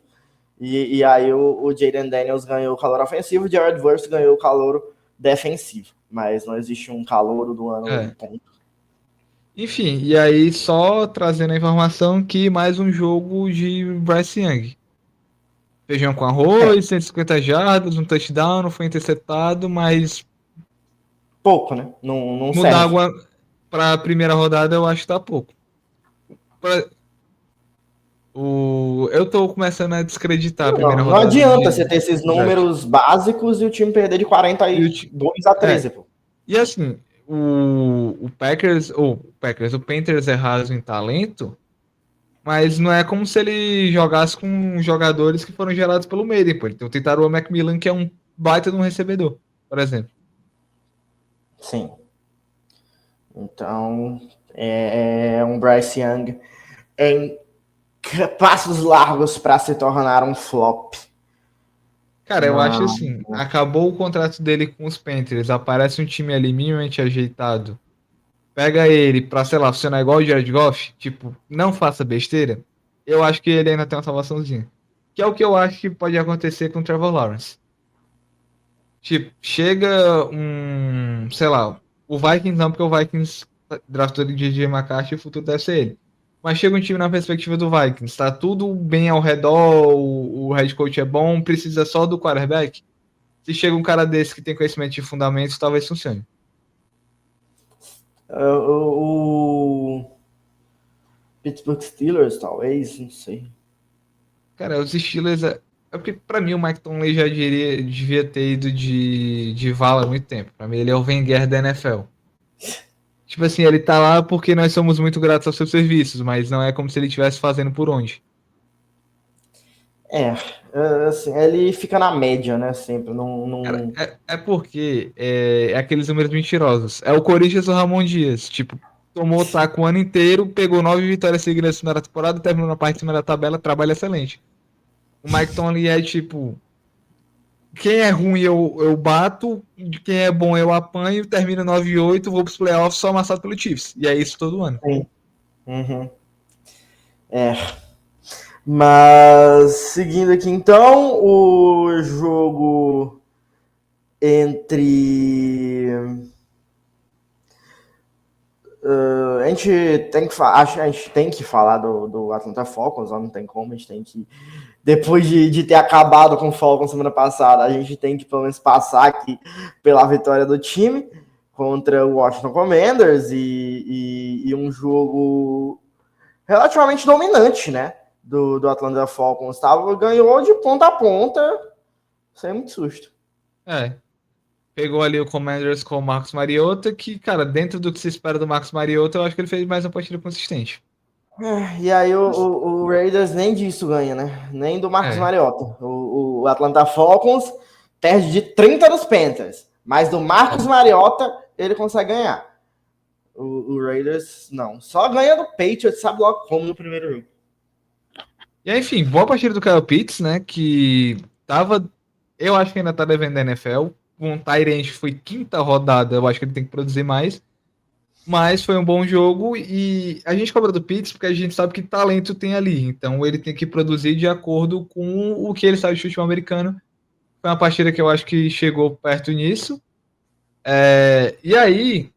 E aí o Jayden Daniels ganhou o calor ofensivo, o Jared Verse ganhou o calor defensivo, mas não existe um calouro do ano É. e ponto. Enfim, e aí só trazendo a informação que mais um jogo de Bryce Young. Feijão com É, arroz, 150 jardas, um touchdown, não foi interceptado, mas pouco, né? Não mudar serve. água para a primeira rodada eu acho que tá pouco. Pra- eu tô começando a descreditar a primeira Não rodada adianta você ter esses de draft. números básicos e o time perder de E, o ti- 42 a é, 13, pô. e assim, o Packers, o Panthers é raso em talento, mas não é como se ele jogasse com jogadores que foram gerados pelo Maiden, pô. Ele tem o Tentaroa Macmillan, que é um baita de um recebedor, por exemplo. Sim. Então, é um Bryce Young em passos largos para se tornar um flop. Cara, eu acho Não. assim, acabou o contrato dele com os Panthers, aparece um time ali minimamente ajeitado, pega ele pra, sei lá, funcionar igual o Jared Goff, tipo, não faça besteira, eu acho que ele ainda tem uma salvaçãozinha. Que é o que eu acho que pode acontecer com o Trevor Lawrence. Tipo, chega sei lá, o Vikings não, porque o Vikings draftou de DJ McCarthy e o futuro deve ser ele. Mas chega um time na perspectiva do Vikings, tá tudo bem ao redor, o head coach é bom, precisa só do quarterback. Se chega um cara desse que tem conhecimento de fundamentos, talvez funcione. O Pittsburgh Steelers, talvez, não sei. Cara, os Steelers. É porque pra mim o Mike Tomlin já devia ter ido de vala há muito tempo. Pra mim ele é o Wenger da NFL. Tipo assim, ele tá lá porque nós somos muito gratos aos seus serviços, mas não é como se ele estivesse fazendo por onde. É, assim, ele fica na média, né? Sempre. Cara, é porque é aqueles números mentirosos. É o Corinthians do Ramon Dias. Tipo, tomou o taco o ano inteiro, pegou 9 vitórias seguidas na temporada, terminou na parte de cima da tabela, trabalho excelente. O Mike Tomlin é tipo, quem é ruim eu bato, de quem é bom eu apanho, termino 9-8, vou pros playoffs só amassado pelo Chiefs. E é isso todo ano. Sim. Uhum. É. Mas, seguindo aqui então, o jogo entre. A gente tem que, acho que a gente tem que falar do Atlanta Falcons, não tem como, a gente tem que. Depois de ter acabado com o Falcons semana passada, a gente tem que pelo menos passar aqui pela vitória do time contra o Washington Commanders e um jogo relativamente dominante, né? Do Atlanta Falcons. Ganhou de ponta a ponta, sem muito susto. É. Pegou ali o Commanders com o Marcos Mariota, que, cara, dentro do que se espera do Marcos Mariota, eu acho que ele fez mais uma partida consistente. E aí o Raiders nem disso ganha, né? Nem do Marcos É. Mariota. O Atlanta Falcons perde de 30 dos Panthers, mas do Marcos É. Mariota ele consegue ganhar. O Raiders não. Só ganha do Patriots, sabe logo como no primeiro jogo. E aí, enfim, boa partida do Kyle Pitts, né? Que tava. Eu acho que ainda tá devendo da NFL. Com o Tyrant foi quinta rodada, eu acho que ele tem que produzir mais. Mas foi um bom jogo e a gente cobra do Pitts porque a gente sabe que talento tem ali. Então ele tem que produzir de acordo com o que ele sabe de futebol americano. Foi uma partida que eu acho que chegou perto nisso. E aí,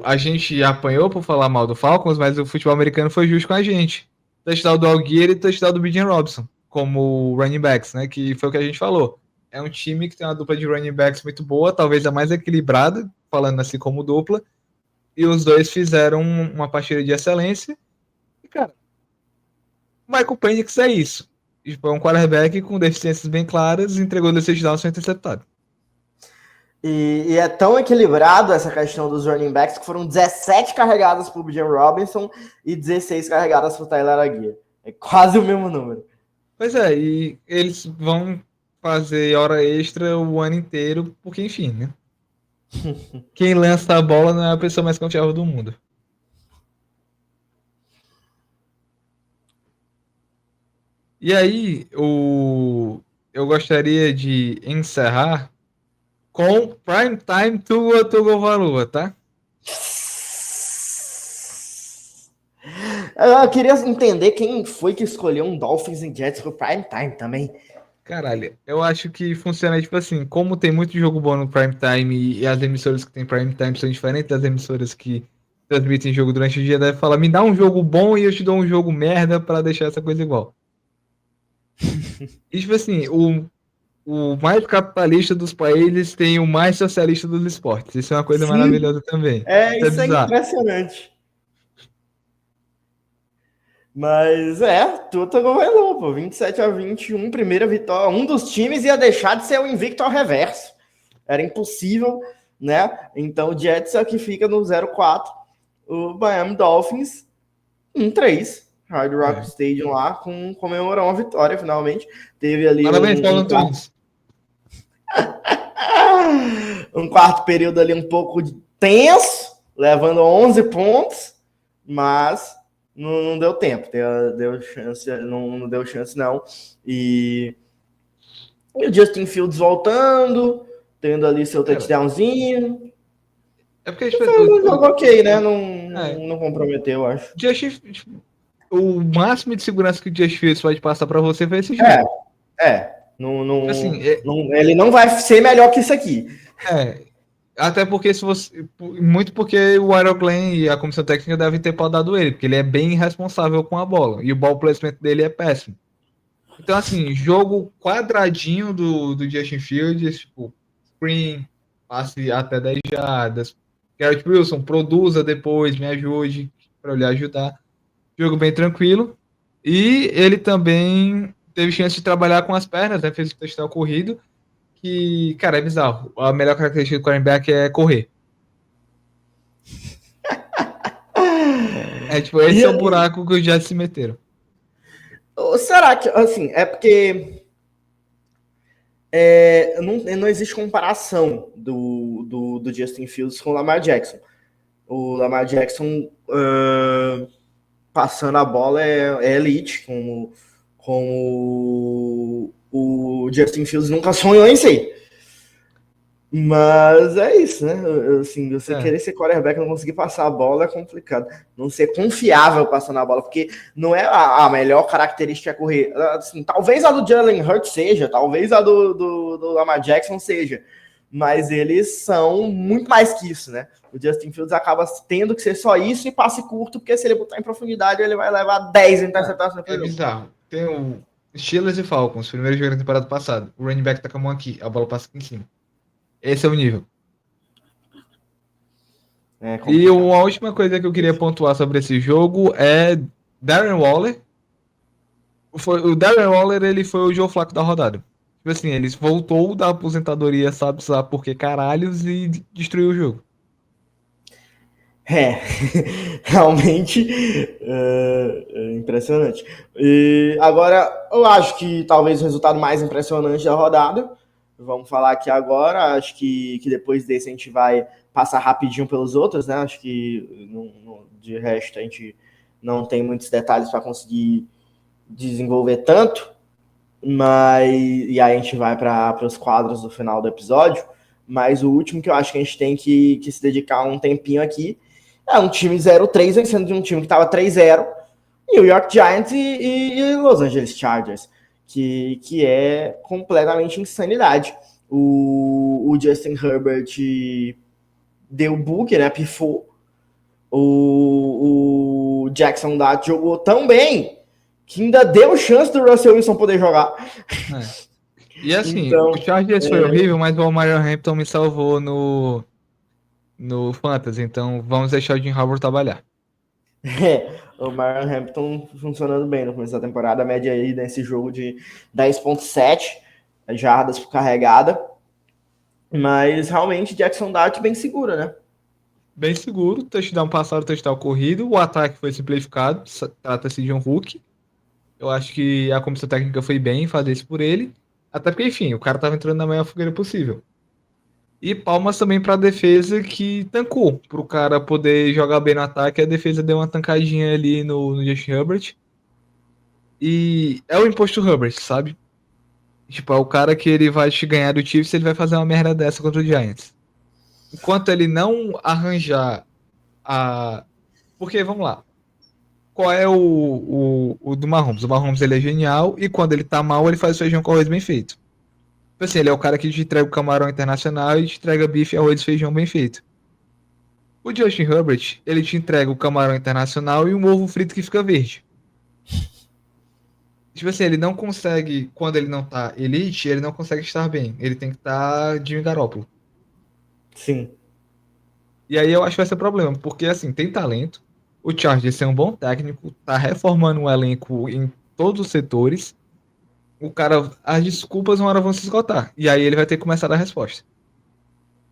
a gente apanhou por falar mal do Falcons, mas o futebol americano foi justo com a gente. Touchdown do Alguer e touchdown do Bijan Robson, como running backs, né? Que foi o que a gente falou. É um time que tem uma dupla de running backs muito boa, talvez a mais equilibrada, falando assim como dupla. E os dois fizeram uma partida de excelência. E, cara, o Michael Penix é isso. Tipo, é um quarterback com deficiências bem claras, entregou 16 downs sem interceptado. E é tão equilibrado essa questão dos running backs que foram 17 carregadas por Bijan Robinson e 16 carregadas por Tyler Aguirre. É quase o mesmo número. Pois é, e eles vão fazer hora extra o ano inteiro, porque enfim, né? Quem lança a bola não é a pessoa mais confiável do mundo. E aí, eu gostaria de encerrar com Prime Time Tua Tagovailoa, tá? Eu queria entender quem foi que escolheu um Dolphins em Jets pro Prime Time também. Caralho, eu acho que funciona tipo assim, como tem muito jogo bom no Prime Time e as emissoras que tem Prime Time são diferentes das emissoras que transmitem jogo durante o dia, deve falar, me dá um jogo bom e eu te dou um jogo merda pra deixar essa coisa igual. E tipo assim, o mais capitalista dos países tem o mais socialista dos esportes. Isso é uma coisa Sim, maravilhosa também. Isso é isso é bizarro. impressionante. Mas Tua Tagovailoa, pô, 27-21, primeira vitória. Um dos times ia deixar de ser o invicto ao reverso. Era impossível, né? Então o Jets é o que fica no 0-4. O Miami Dolphins 1-3. Hard Rock É. Stadium lá, comemorou uma vitória finalmente. Teve ali Parabéns, Paulo Antunes. um quarto período ali um pouco tenso, levando 11 pontos, mas não deu tempo, deu chance, não deu chance não. E o Justin Fields voltando, tendo ali seu Cara, touchdownzinho. é porque tipo, Foi um jogo ok, né? é, Não comprometeu, eu acho. Justin, tipo, o máximo de segurança que o Justin Fields pode passar pra você foi esse jogo. Tipo assim, Ele não vai ser melhor que isso aqui. até porque se você. Muito porque o Aaron Glenn e a comissão técnica devem ter podado ele, porque ele é bem irresponsável com a bola. E o ball placement dele é péssimo. Então, assim, jogo quadradinho do Justin Fields, tipo, screen, passe até 10 jardas. Garrett Wilson, produza depois, me ajude para eu lhe ajudar. Jogo bem tranquilo. E ele também teve chance de trabalhar com as pernas, né? Fez o touchdown corrido, que, cara, é bizarro. A melhor característica do quarterback é correr. É tipo, esse é o E, buraco que os Jets se meteram. será que, assim, é porque não existe comparação do Justin Fields com o Lamar Jackson. O Lamar Jackson passando a bola é elite, como o Justin Fields nunca sonhou em ser. Mas é isso, né? Assim, você É, querer ser quarterback e não conseguir passar a bola é complicado. Não ser confiável passando a bola, porque não é a melhor característica é correr. Assim, talvez a do Jalen Hurts seja, talvez a do Lamar Jackson seja, mas eles são muito mais que isso, né? O Justin Fields acaba tendo que ser só isso e passe curto, porque se ele botar em profundidade, ele vai levar 10 interceptações é por jogo. bizarro. Tem o Steelers e Falcons, primeiro jogo da temporada passada. O running back tá com a mão aqui, a bola passa aqui em cima. Esse é o nível. É E complicado. a última coisa que eu queria pontuar sobre esse jogo é Darren Waller. O Darren Waller, ele foi o Joe Flacco da rodada. Tipo assim, ele voltou da aposentadoria, sabe lá por que caralhos, e destruiu o jogo. É, realmente impressionante. E agora, eu acho que talvez o resultado mais impressionante da rodada, vamos falar aqui agora, acho que depois desse a gente vai passar rapidinho pelos outros, né? Acho que de resto a gente não tem muitos detalhes para conseguir desenvolver tanto, mas e aí a gente vai para os quadros do final do episódio. Mas o último que eu acho que a gente tem que se dedicar um tempinho aqui é um time 0-3 vencendo de um time que estava 3-0, New York Giants e Los Angeles Chargers, que é completamente insanidade. O Justin Herbert deu bug, né? Pifou. O Jackson Dart jogou tão bem que ainda deu chance do Russell Wilson poder jogar. É. E assim, o Então, Chargers foi horrível, mas o Omar Hampton me salvou no Fantasy, então vamos deixar o Jim Harbaugh trabalhar. o Marion Hampton funcionando bem no começo da temporada, a média aí nesse jogo de 10,7 jardas por carregada. Mas realmente Jackson Dart bem segura, né? Bem seguro, touchdown passado, touchdown corrido, o ataque foi simplificado, trata-se de um Hulk. Eu acho que a comissão técnica foi bem em fazer isso por ele, até porque, enfim, o cara tava entrando na maior fogueira possível. E palmas também para a defesa que tancou, para o cara poder jogar bem no ataque. A defesa deu uma tancadinha ali no Justin Herbert. E é o imposto Herbert, sabe? Tipo, é o cara que ele vai te ganhar do Chiefs se ele vai fazer uma merda dessa contra o Giants. Enquanto ele não arranjar a. Porque, vamos lá. qual é o do Mahomes? O Mahomes, ele é genial e quando ele tá mal, ele faz feijão com arroz bem feito. Tipo assim, ele é o cara que te entrega o camarão internacional e te entrega bife, arroz e feijão bem feito. O Justin Herbert, ele te entrega o camarão internacional e um ovo frito que fica verde. Tipo assim, ele não consegue, quando ele não tá elite, ele não consegue estar bem. Ele tem que estar de Garoppolo. Sim. E aí eu acho que vai ser problema, porque assim, tem talento. O Chargers é um bom técnico, tá reformando um elenco em todos os setores. O cara, as desculpas uma hora vão se esgotar. E aí ele vai ter que começar a dar resposta.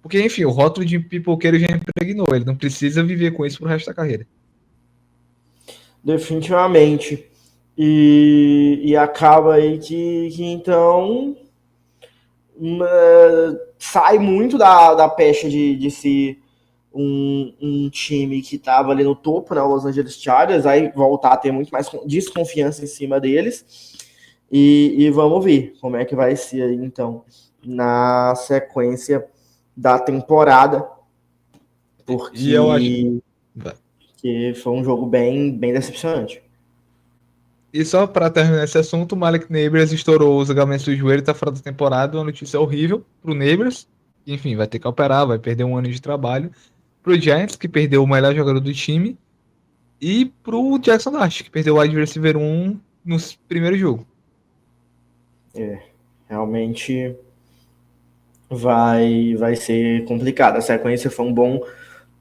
Porque, enfim, o rótulo de pipoqueiro já impregnou. Ele não precisa viver com isso pro resto da carreira. Definitivamente. E acaba aí que então sai muito da pecha de ser um time que estava ali no topo, né, o Los Angeles Chargers, vai voltar a ter muito mais desconfiança em cima deles. E vamos ver como é que vai ser aí, então, na sequência da temporada, E eu acho. porque foi um jogo bem decepcionante. E só pra terminar esse assunto, o Malik Neighbors estourou os ligamentos do joelho, tá fora da temporada. Uma notícia horrível pro Neighbors. Enfim, vai ter que operar, vai perder um ano de trabalho. Pro Giants, que perdeu o melhor jogador do time. E pro Jackson Dart, que perdeu o wide receiver 1 no primeiro jogo. Realmente vai ser complicado. A sequência foi um bom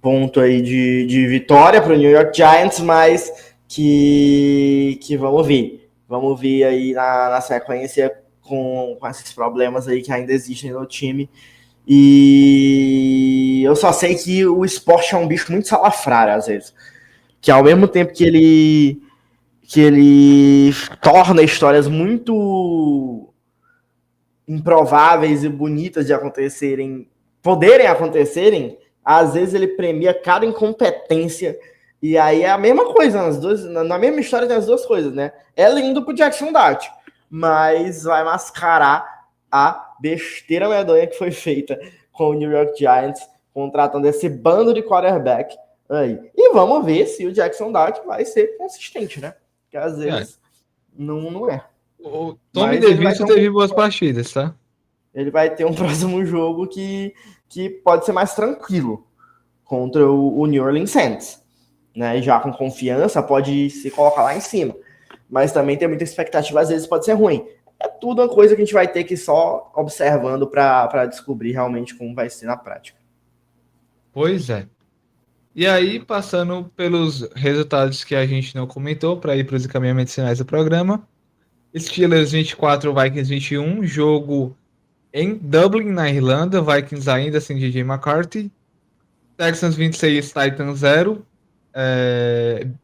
ponto aí de vitória para o New York Giants, mas que vamos ver. Vamos ver aí na sequência com esses problemas aí que ainda existem no time. E eu só sei que o esporte é um bicho muito salafrário, às vezes. Que ao mesmo tempo que ele torna histórias muito improváveis e bonitas de poderem acontecerem, às vezes ele premia cada incompetência. E aí é a mesma coisa, na mesma história tem as duas coisas, né? É lindo pro Jackson Dart, mas vai mascarar a besteira medonha que foi feita com o New York Giants, contratando esse bando de quarterback aí. E vamos ver se o Jackson Dart vai ser consistente, né? Porque às vezes não é. O Tommy Mas ele vai DeVito ter teve boas partidas, tá? ele vai ter um próximo jogo que pode ser mais tranquilo contra o New Orleans Saints, né? Já com confiança, pode se colocar lá em cima. Mas também tem muita expectativa, às vezes pode ser ruim. É tudo uma coisa que a gente vai ter que ir só observando para descobrir realmente como vai ser na prática. Pois é. E aí, passando pelos resultados que a gente não comentou, para ir para os encaminhamentos finais do programa. Steelers 24, Vikings 21, jogo em Dublin, na Irlanda, Vikings ainda sem DJ McCarthy. Texans 26, Titans 0.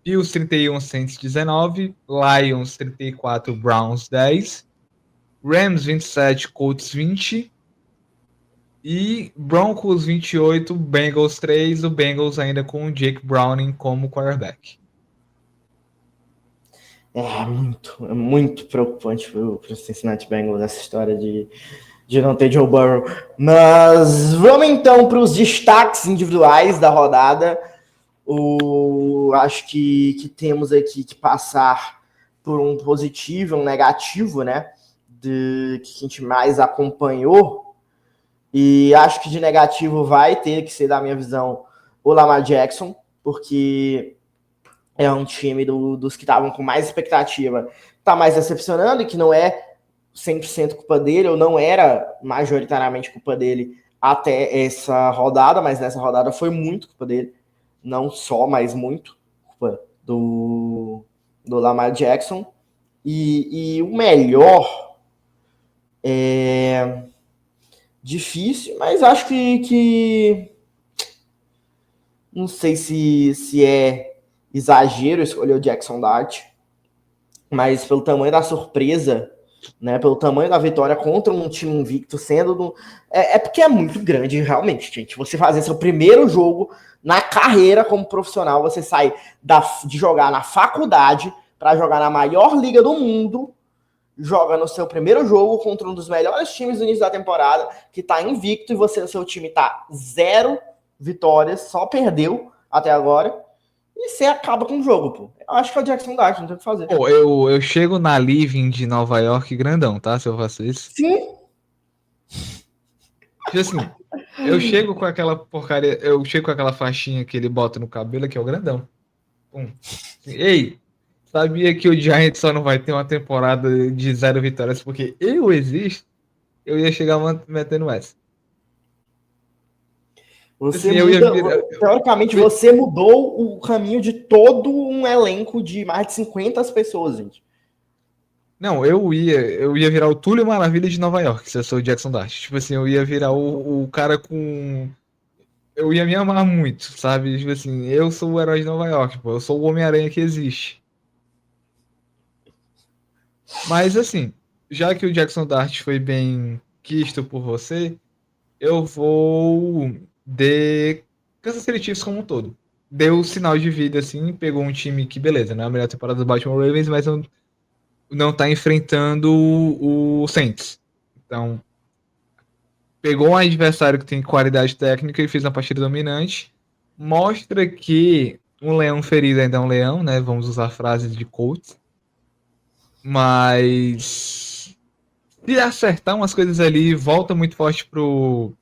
Bills 31, Saints 19. Lions 34, Browns 10. Rams 27, Colts 20. E Broncos 28, Bengals 3. O Bengals ainda com o Jake Browning como quarterback. É muito preocupante para o Cincinnati Bengals essa história de não ter Joe Burrow. Mas vamos então para os destaques individuais da rodada. Acho que temos aqui que passar por um positivo e um negativo, né? Que a gente mais acompanhou. E acho que de negativo vai ter que ser, da minha visão, o Lamar Jackson, porque é um time dos que estavam com mais expectativa, tá mais decepcionando, e que não é 100% culpa dele, ou não era majoritariamente culpa dele até essa rodada, mas nessa rodada foi muito culpa dele. Não só, mas muito culpa do Lamar Jackson. E o melhor é difícil, mas acho que não sei se é exagero escolher o Jackson Dart, mas pelo tamanho da surpresa, né, pelo tamanho da vitória contra um time invicto, porque é muito grande, realmente, gente. Você fazer seu primeiro jogo na carreira como profissional, você sai de jogar na faculdade para jogar na maior liga do mundo, joga no seu primeiro jogo contra um dos melhores times do início da temporada, que tá invicto, e seu time tá 0 vitórias, só perdeu até agora. e você acaba com o jogo, pô. Eu acho que é o Jackson Dart, não tem o que fazer. Pô, eu chego na Living de Nova York grandão, tá? Se eu faço isso. Sim, Tipo assim, eu chego com aquela porcaria, eu chego com aquela faixinha que ele bota no cabelo, que é o grandão. Pum. Assim, ei, sabia que o Giants só não vai ter uma temporada de 0 vitórias porque eu existo? Eu ia chegar metendo essa. você Assim, eu ia muda. virar. Teoricamente, você mudou o caminho de todo um elenco de mais de 50 pessoas, gente. Não, eu ia virar o Túlio Maravilha de Nova York, se eu sou o Jackson Dart. Tipo assim, eu ia virar o cara com. Eu ia me amar muito, sabe? Tipo assim, eu sou o herói de Nova York, pô. Eu sou o Homem-Aranha que existe. Mas assim, já que o Jackson Dart foi bem quisto por você, eu vou de Kansas City Chiefs como um todo. Deu sinal de vida, assim, pegou um time que, beleza, não é a melhor temporada do Baltimore Ravens, mas não tá enfrentando o Saints. Então, pegou um adversário que tem qualidade técnica e fez uma partida dominante. Mostra que um leão ferido ainda é um leão, né? Vamos usar frases de coach. Mas se acertar umas coisas ali, volta muito forte pros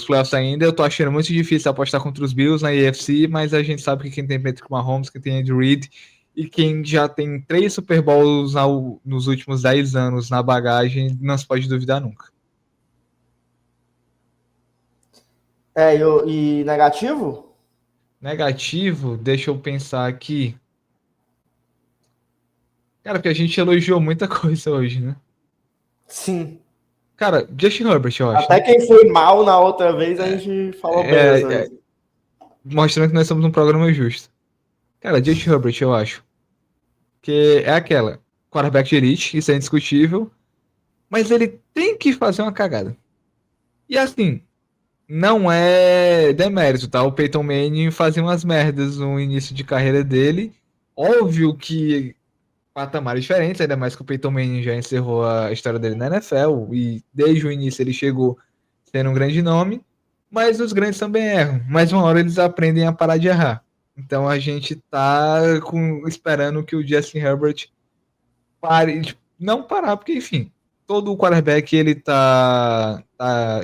playoffs ainda. Eu tô achando muito difícil apostar contra os Bills na AFC, mas a gente sabe que quem tem Patrick Mahomes, quem tem Andy Reid e quem já tem 3 Super Bowls nos últimos 10 anos na bagagem, não se pode duvidar nunca. E negativo? Negativo, deixa eu pensar aqui. Cara, porque a gente elogiou muita coisa hoje, né? Sim. Cara, Justin Herbert, eu acho, Até né? quem foi mal na outra vez, a gente falou bem dessa É, vez. mostrando que nós somos um programa justo. Cara, Justin Herbert, eu acho. Que é aquela. Quarterback de elite, isso é indiscutível. Mas ele tem que fazer uma cagada. E assim, não é demérito, tá? O Peyton Manning fazia umas merdas no início de carreira dele. Óbvio que patamares diferentes, ainda mais que o Peyton Manning já encerrou a história dele na NFL e desde o início ele chegou sendo um grande nome, mas os grandes também erram. Mas uma hora eles aprendem a parar de errar. Então a gente tá esperando que o Justin Herbert pare, tipo, não parar, porque enfim, todo o quarterback ele tá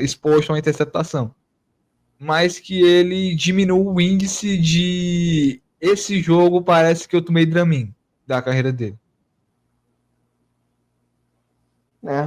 exposto a uma interceptação, mas que ele diminua o índice de esse jogo parece que eu tomei Dramin da carreira dele.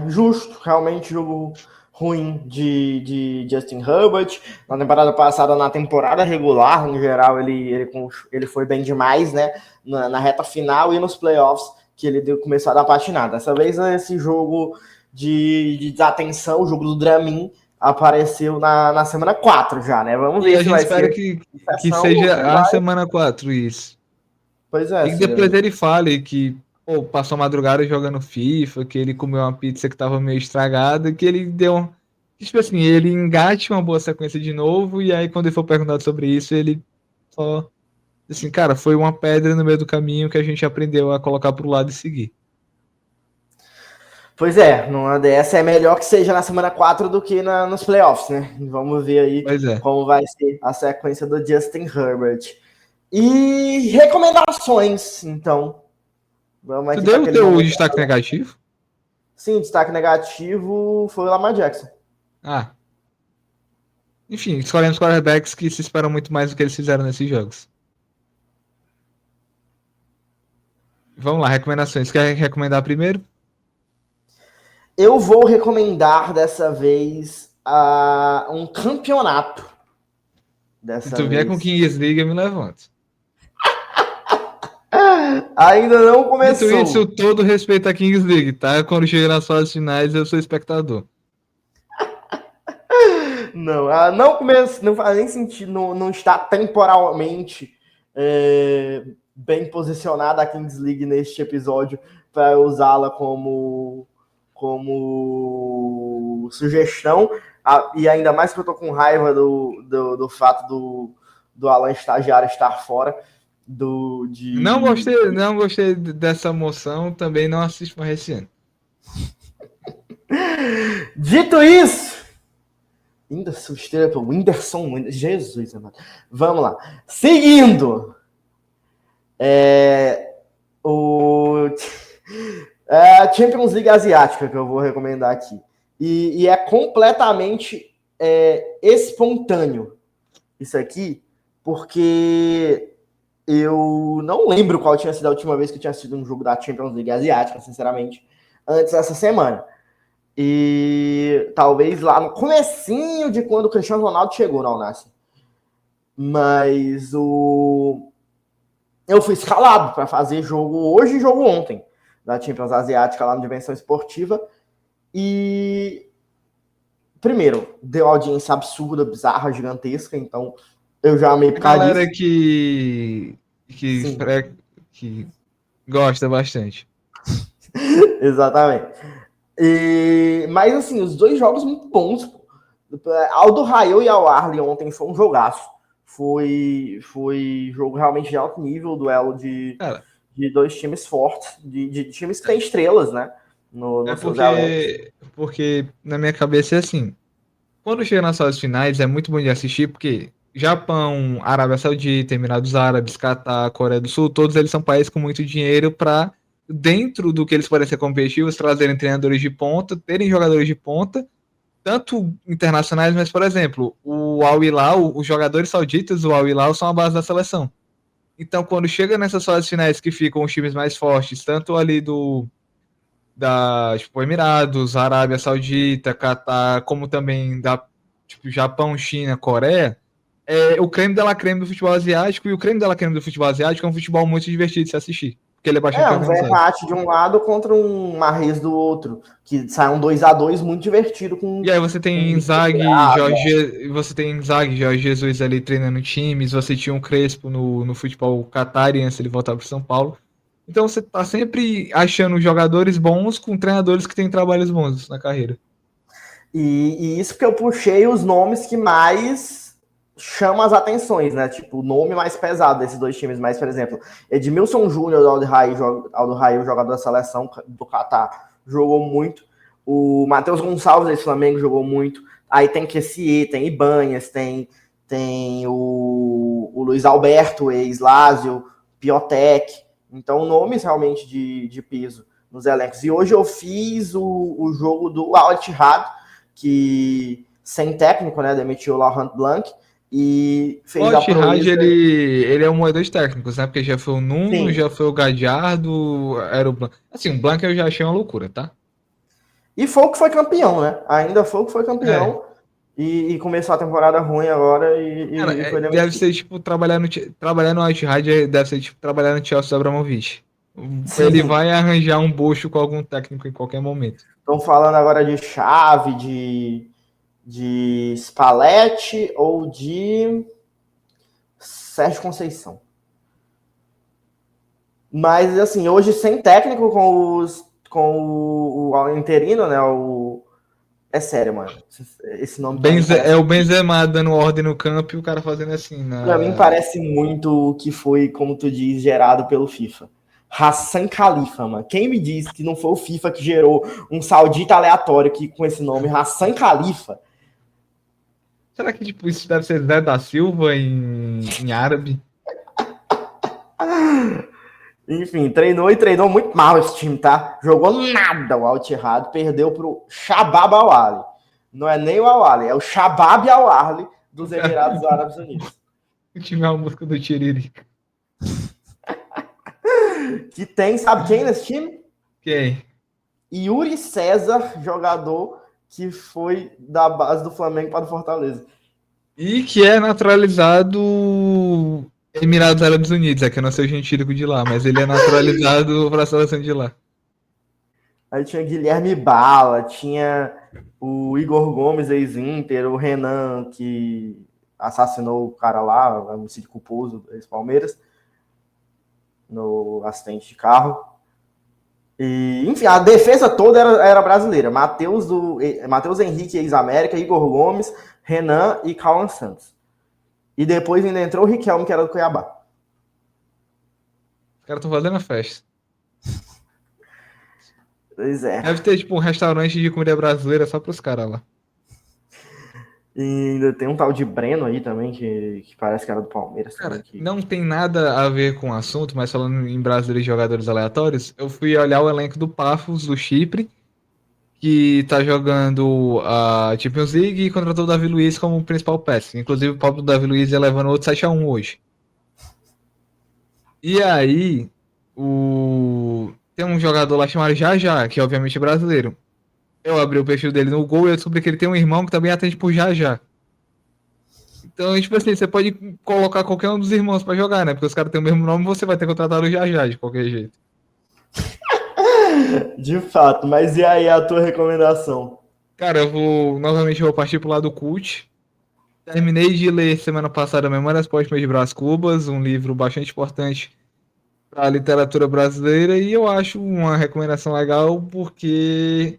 Justo, realmente jogo ruim de Justin Herbert. Na temporada passada, na temporada regular, no geral, ele foi bem demais, né? Na reta final e nos playoffs, que ele começou a dar patinada. Dessa vez, esse jogo de desatenção, o jogo do Dramin, apareceu na semana 4 já, né? Vamos E ver a se gente vai espera ser que exceção ou se seja a vai. semana 4 isso. Pois E é, que depois ele fale que pô, passou a madrugada jogando FIFA, que ele comeu uma pizza que tava meio estragada, que ele deu um. Tipo assim, ele engate uma boa sequência de novo, e aí quando ele for perguntado sobre isso, ele só. Assim, cara, foi uma pedra no meio do caminho que a gente aprendeu a colocar pro lado e seguir. Pois é, numa dessa é melhor que seja na semana 4 do que nos playoffs, né? Vamos ver aí Pois é. como vai ser a sequência do Justin Herbert. E recomendações, então. Vamos Tu aqui para deu o aquele teu momento. destaque negativo? Sim, destaque negativo foi o Lamar Jackson. Ah. Enfim, escolhemos quarterbacks que se esperam muito mais do que eles fizeram nesses jogos. Vamos lá, recomendações. Quer recomendar primeiro? Eu vou recomendar dessa vez um campeonato. Se Dessa tu vier com vez. Kings League, eu me levanto. Ainda não Dito isso, começou. todo respeito à Kings League, tá? Quando chega nas fases finais, eu sou espectador. Não, ela não começa, não faz nem sentido, não está temporalmente bem posicionada a Kings League neste episódio para usá-la como sugestão. E ainda mais que eu tô com raiva do fato do Alan estagiário estar fora Não gostei dessa moção, também não assisto mais esse ano. Dito isso, Ainda substituída pelo Whindersson. Jesus, amado. Vamos lá. Seguindo. O a Champions League asiática que eu vou recomendar aqui. E é completamente espontâneo isso aqui, porque eu não lembro qual tinha sido a última vez que eu tinha assistido um jogo da Champions League asiática, sinceramente, antes dessa semana. E talvez lá no comecinho de quando o Cristiano Ronaldo chegou na Al-Nassr. Mas eu fui escalado para fazer jogo hoje e jogo ontem da Champions Asiática lá no Dimensão Esportiva. E primeiro, deu audiência absurda, bizarra, gigantesca, então eu já amei A por causa galera disso. Sim, que gosta bastante. exatamente. Mas assim, os dois jogos muito bons. Aldo Raio e Al Ahly ontem foi um jogaço. Foi jogo realmente de alto nível, duelo Cara, de dois times fortes, de times que têm estrelas, né? é Nos seus elencos. porque na minha cabeça é assim, quando chega nas fases finais é muito bom de assistir, porque Japão, Arábia Saudita, Emirados Árabes, Catar, Coreia do Sul, todos eles são países com muito dinheiro para, dentro do que eles podem ser competitivos, trazerem treinadores de ponta, terem jogadores de ponta, tanto internacionais, mas, por exemplo, o Al Hilal, os jogadores sauditas do Al Hilal são a base da seleção. Então, quando chega nessas fases finais que ficam os times mais fortes, tanto ali tipo, Emirados, Arábia Saudita, Catar, como também da tipo, Japão, China, Coreia, é o creme de la creme do futebol asiático, e o creme de la creme do futebol asiático é um futebol muito divertido de se assistir, porque ele é bastante Um organizado. Verratti de um lado contra um Marrez do outro, que sai um 2-2 muito divertido E aí você tem com Inzaghi, Jorge Jesus ali treinando times, você tinha um Crespo no futebol catari antes de ele voltar para São Paulo. Então você tá sempre achando jogadores bons com treinadores que têm trabalhos bons na carreira. E isso que eu puxei os nomes que mais chamam as atenções, né? Tipo, o nome mais pesado desses dois times, mais, por exemplo, Edmilson Júnior do Aldo Raio, jogador da seleção do Catar, jogou muito. O Matheus Gonçalves, desse Flamengo, jogou muito. Aí tem Kessié, tem Ibanhas, tem o Luiz Alberto, ex-Lazio, Piatek. Então, nomes realmente de peso nos elencos. E hoje eu fiz o jogo do Al Ittihad, que sem técnico, né, demitiu o Laurent Blanc e O fez a Al-Ittihad, proeza. ele é um moedor de técnicos, né? Porque já foi o Nuno, Sim. já foi o Gadiardo, era o Blanc. Assim, o Blanc eu já achei uma loucura, tá? E foi o que foi campeão, né? Ainda foi o que foi É. campeão e começou a temporada ruim agora Cara, e foi deve demitido. ser tipo trabalhar no Al-Ittihad deve ser tipo trabalhar no Chelsea do Abramovich. Ele Sim. vai arranjar um bucho com algum técnico em qualquer momento. Estão falando agora de Xavi, de Spalletti ou de Sérgio Conceição. Mas, assim, hoje sem técnico com o interino, né? É sério, mano. Esse nome pra mim É parece. o Benzema dando ordem no campo e o cara fazendo assim Pra mim na. parece muito o que foi, como tu diz, gerado pelo FIFA. Hassan Khalifa, mano. Quem me disse que não foi o FIFA que gerou um saudita aleatório que, com esse nome, Hassan Khalifa? Será que tipo isso deve ser Zé da Silva em árabe? Enfim, treinou e treinou muito mal esse time, tá? Jogou nada o Al-Ittihad, perdeu pro Shabab Al-Ahly. Não é nem o Al-Ahly, é o Shabab Al-Ahly O dos cara, Emirados Árabes Unidos. o time é a música do Tiririca. Que tem, sabe quem nesse time? Quem? Yuri César, jogador que foi da base do Flamengo para o Fortaleza. E que é naturalizado Emirados Árabes Unidos, é que eu não sei o gentílico de lá, mas ele é naturalizado para a seleção de lá. Aí tinha Guilherme Bala, tinha o Igor Gomes, ex-Inter, o Renan, que assassinou o cara lá, o homicídio culposo, ex-Palmeiras, no acidente de carro. E, enfim, a defesa toda era brasileira. Matheus Henrique, ex-América, Igor Gomes, Renan e Cauã Santos. E depois ainda entrou o Riquelme, que era do Cuiabá. Os caras estão fazendo a festa. Pois é. Deve ter tipo um restaurante de comida brasileira só para os caras lá. E ainda tem um tal de Breno aí também, que parece que era do Palmeiras também. Cara, não tem nada a ver com o assunto, mas falando em brasileiros e jogadores aleatórios, eu fui olhar o elenco do Pafos, do Chipre, que tá jogando a Champions League e contratou o Davi Luiz como principal peça. Inclusive o próprio Davi Luiz ia levando outro 7-1 hoje. E aí, tem um jogador lá chamado Jajá, que obviamente é brasileiro. Eu abri o perfil dele no Gol e eu descobri que ele tem um irmão que também atende por Jajá. Então, tipo assim, você pode colocar qualquer um dos irmãos pra jogar, né? Porque os caras têm o mesmo nome, você vai ter que contratar o Jajá de qualquer jeito. De fato, mas e aí a tua recomendação? Cara, novamente vou partir pro lado cult. Terminei de ler semana passada Memórias Póstumas de Brás Cubas, um livro bastante importante para a literatura brasileira, e eu acho uma recomendação legal porque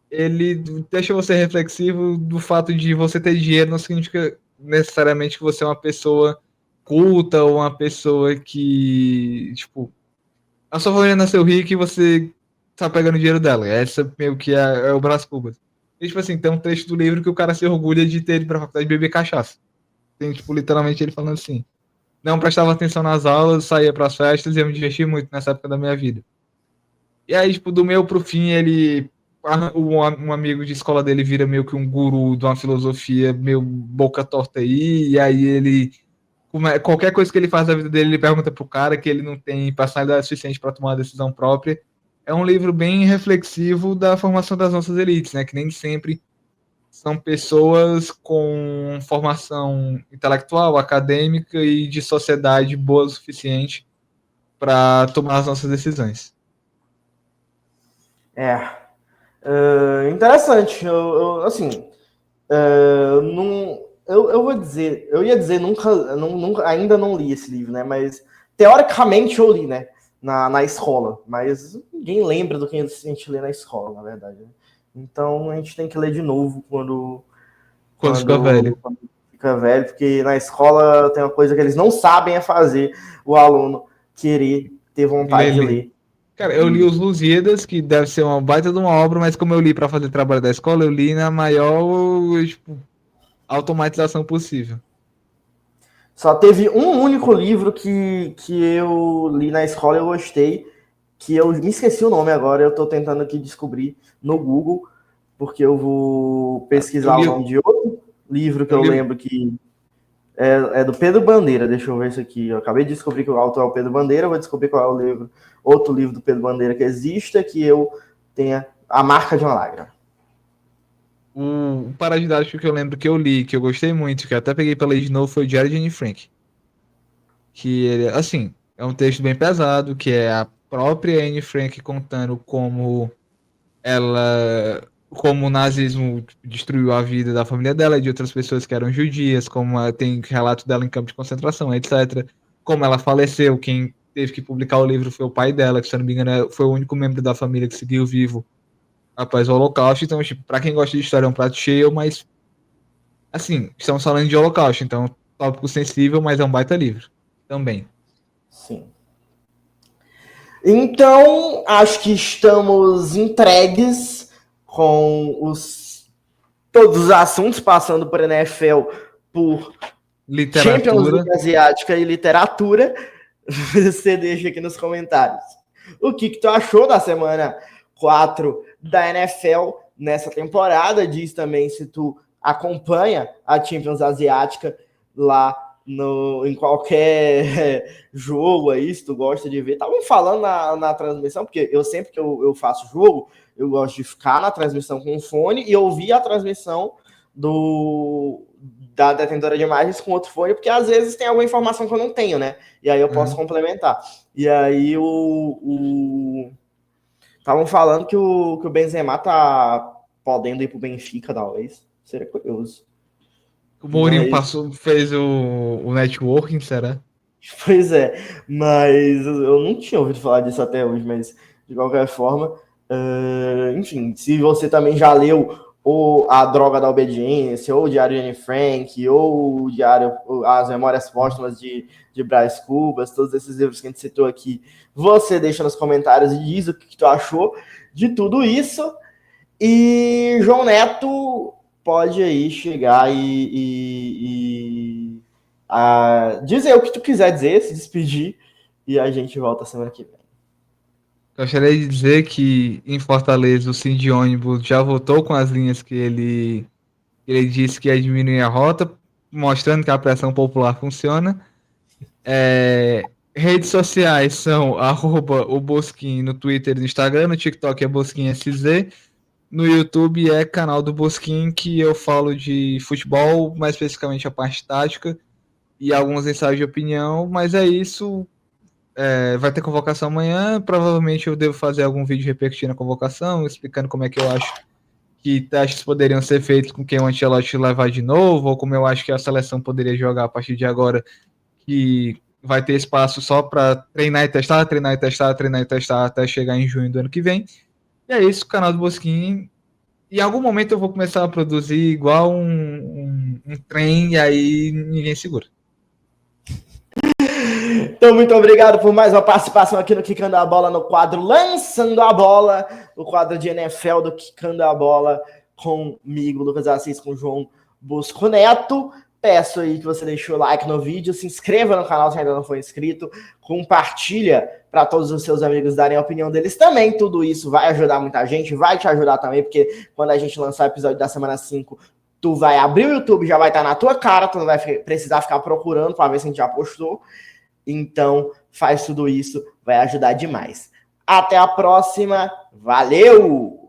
ele deixa você reflexivo do fato de você ter dinheiro não significa necessariamente que você é uma pessoa culta ou uma pessoa que, tipo, a sua família nasceu rica e você tá pegando dinheiro dela. Essa meio que é o Brás Cubas. E, tipo assim, tem um trecho do livro que o cara se orgulha de ter ido pra faculdade beber cachaça. Tem, tipo, literalmente ele falando assim: não prestava atenção nas aulas, saía pras festas e eu me diverti muito nessa época da minha vida. E aí, tipo, do meio pro fim, um amigo de escola dele vira meio que um guru de uma filosofia meio boca torta aí, e aí ele, qualquer coisa que ele faz na vida dele, ele pergunta pro cara que ele não tem personalidade suficiente para tomar uma decisão própria. É um livro bem reflexivo da formação das nossas elites, né? Que nem sempre são pessoas com formação intelectual, acadêmica e de sociedade boa o suficiente para tomar as nossas decisões. Interessante. Assim, não, eu vou dizer, eu ia dizer nunca, ainda não li esse livro, né? Mas teoricamente eu li, né? Na escola, mas ninguém lembra do que a gente lê na escola, na verdade. Né? Então a gente tem que ler de novo Quando fica velho. quando fica velho, porque na escola tem uma coisa que eles não sabem é fazer o aluno querer ter vontade de ler. Cara, eu li os Lusíadas, que deve ser uma baita de uma obra, mas como eu li para fazer trabalho da escola, eu li na maior, tipo, automatização possível. Só teve um único livro que eu li na escola e eu gostei, que eu me esqueci o nome agora, eu tô tentando aqui descobrir no Google, porque eu vou pesquisar o nome de outro livro que eu lembro que é do Pedro Bandeira. Deixa eu ver isso aqui. Eu acabei de descobrir que o autor é o Pedro Bandeira, vou descobrir qual é o livro, outro livro do Pedro Bandeira que exista, que eu tenha A Marca de uma Lágrima. O paradidático que eu lembro que eu li, que eu gostei muito, que eu até peguei pra ler de novo, foi o Diário de Anne Frank. Que ele, assim, é um texto bem pesado, que é a própria Anne Frank contando como o nazismo destruiu a vida da família dela e de outras pessoas que eram judias, como tem relato dela em campo de concentração, etc. Como ela faleceu, quem teve que publicar o livro foi o pai dela, que se eu não me engano foi o único membro da família que seguiu vivo após o Holocausto. Então, tipo, pra quem gosta de história é um prato cheio, mas assim, estamos falando de Holocausto, então tópico sensível, mas é um baita livro também. Sim. Então, acho que estamos entregues com todos os assuntos, passando por NFL, por Champions League asiática e literatura. Você deixa aqui nos comentários o que tu achou da semana 4 da NFL nessa temporada. Diz também se tu acompanha a Champions asiática lá em qualquer jogo aí, se tu gosta de ver. Estavam falando na transmissão, porque eu sempre que eu faço jogo, eu gosto de ficar na transmissão com o fone e ouvir a transmissão da detentora de imagens com outro fone, porque às vezes tem alguma informação que eu não tenho, né? E aí eu posso complementar. E aí estavam falando que o Benzema tá podendo ir pro Benfica, talvez. Seria curioso. O Mourinho fez o networking, será? Pois é, mas eu não tinha ouvido falar disso até hoje, mas de qualquer forma, enfim, se você também já leu A Droga da Obediência, ou o Diário de Anne Frank, ou o Diário, As Memórias Póstumas de Brás Cubas, todos esses livros que a gente citou aqui, você deixa nos comentários e diz o que tu achou de tudo isso. E João Neto pode aí chegar dizer o que tu quiser dizer, se despedir, e a gente volta semana que vem. Gostaria de dizer que em Fortaleza o Sim de ônibus já voltou com as linhas que ele disse que ia diminuir a rota, mostrando que a pressão popular funciona. Redes sociais são @o Bosquim no Twitter e no Instagram, no TikTok é BosquinSZ, no YouTube é canal do Bosquim, que eu falo de futebol, mais especificamente a parte tática e alguns ensaios de opinião, mas é isso. Vai ter convocação amanhã, provavelmente eu devo fazer algum vídeo repercutindo a convocação, explicando como é que eu acho que testes poderiam ser feitos com quem o Ancelotti levar de novo, ou como eu acho que a seleção poderia jogar a partir de agora, que vai ter espaço só para treinar e testar, treinar e testar, treinar e testar até chegar em junho do ano que vem. E é isso, o canal do Bosquim. Em algum momento eu vou começar a produzir igual um trem e aí ninguém segura. Então, muito obrigado por mais uma participação aqui no Quicando a Bola, no quadro Lançando a Bola, o quadro de NFL do Quicando a Bola, comigo, Lucas Assis, com o João Bosco Neto. Peço aí que você deixe o like no vídeo, se inscreva no canal se ainda não for inscrito, compartilha para todos os seus amigos darem a opinião deles também. Tudo isso vai ajudar muita gente, vai te ajudar também, porque quando a gente lançar o episódio da semana 5, tu vai abrir o YouTube, já vai estar na tua cara, tu não vai precisar ficar procurando para ver se a gente já postou. Então, faz tudo isso, vai ajudar demais. Até a próxima, valeu!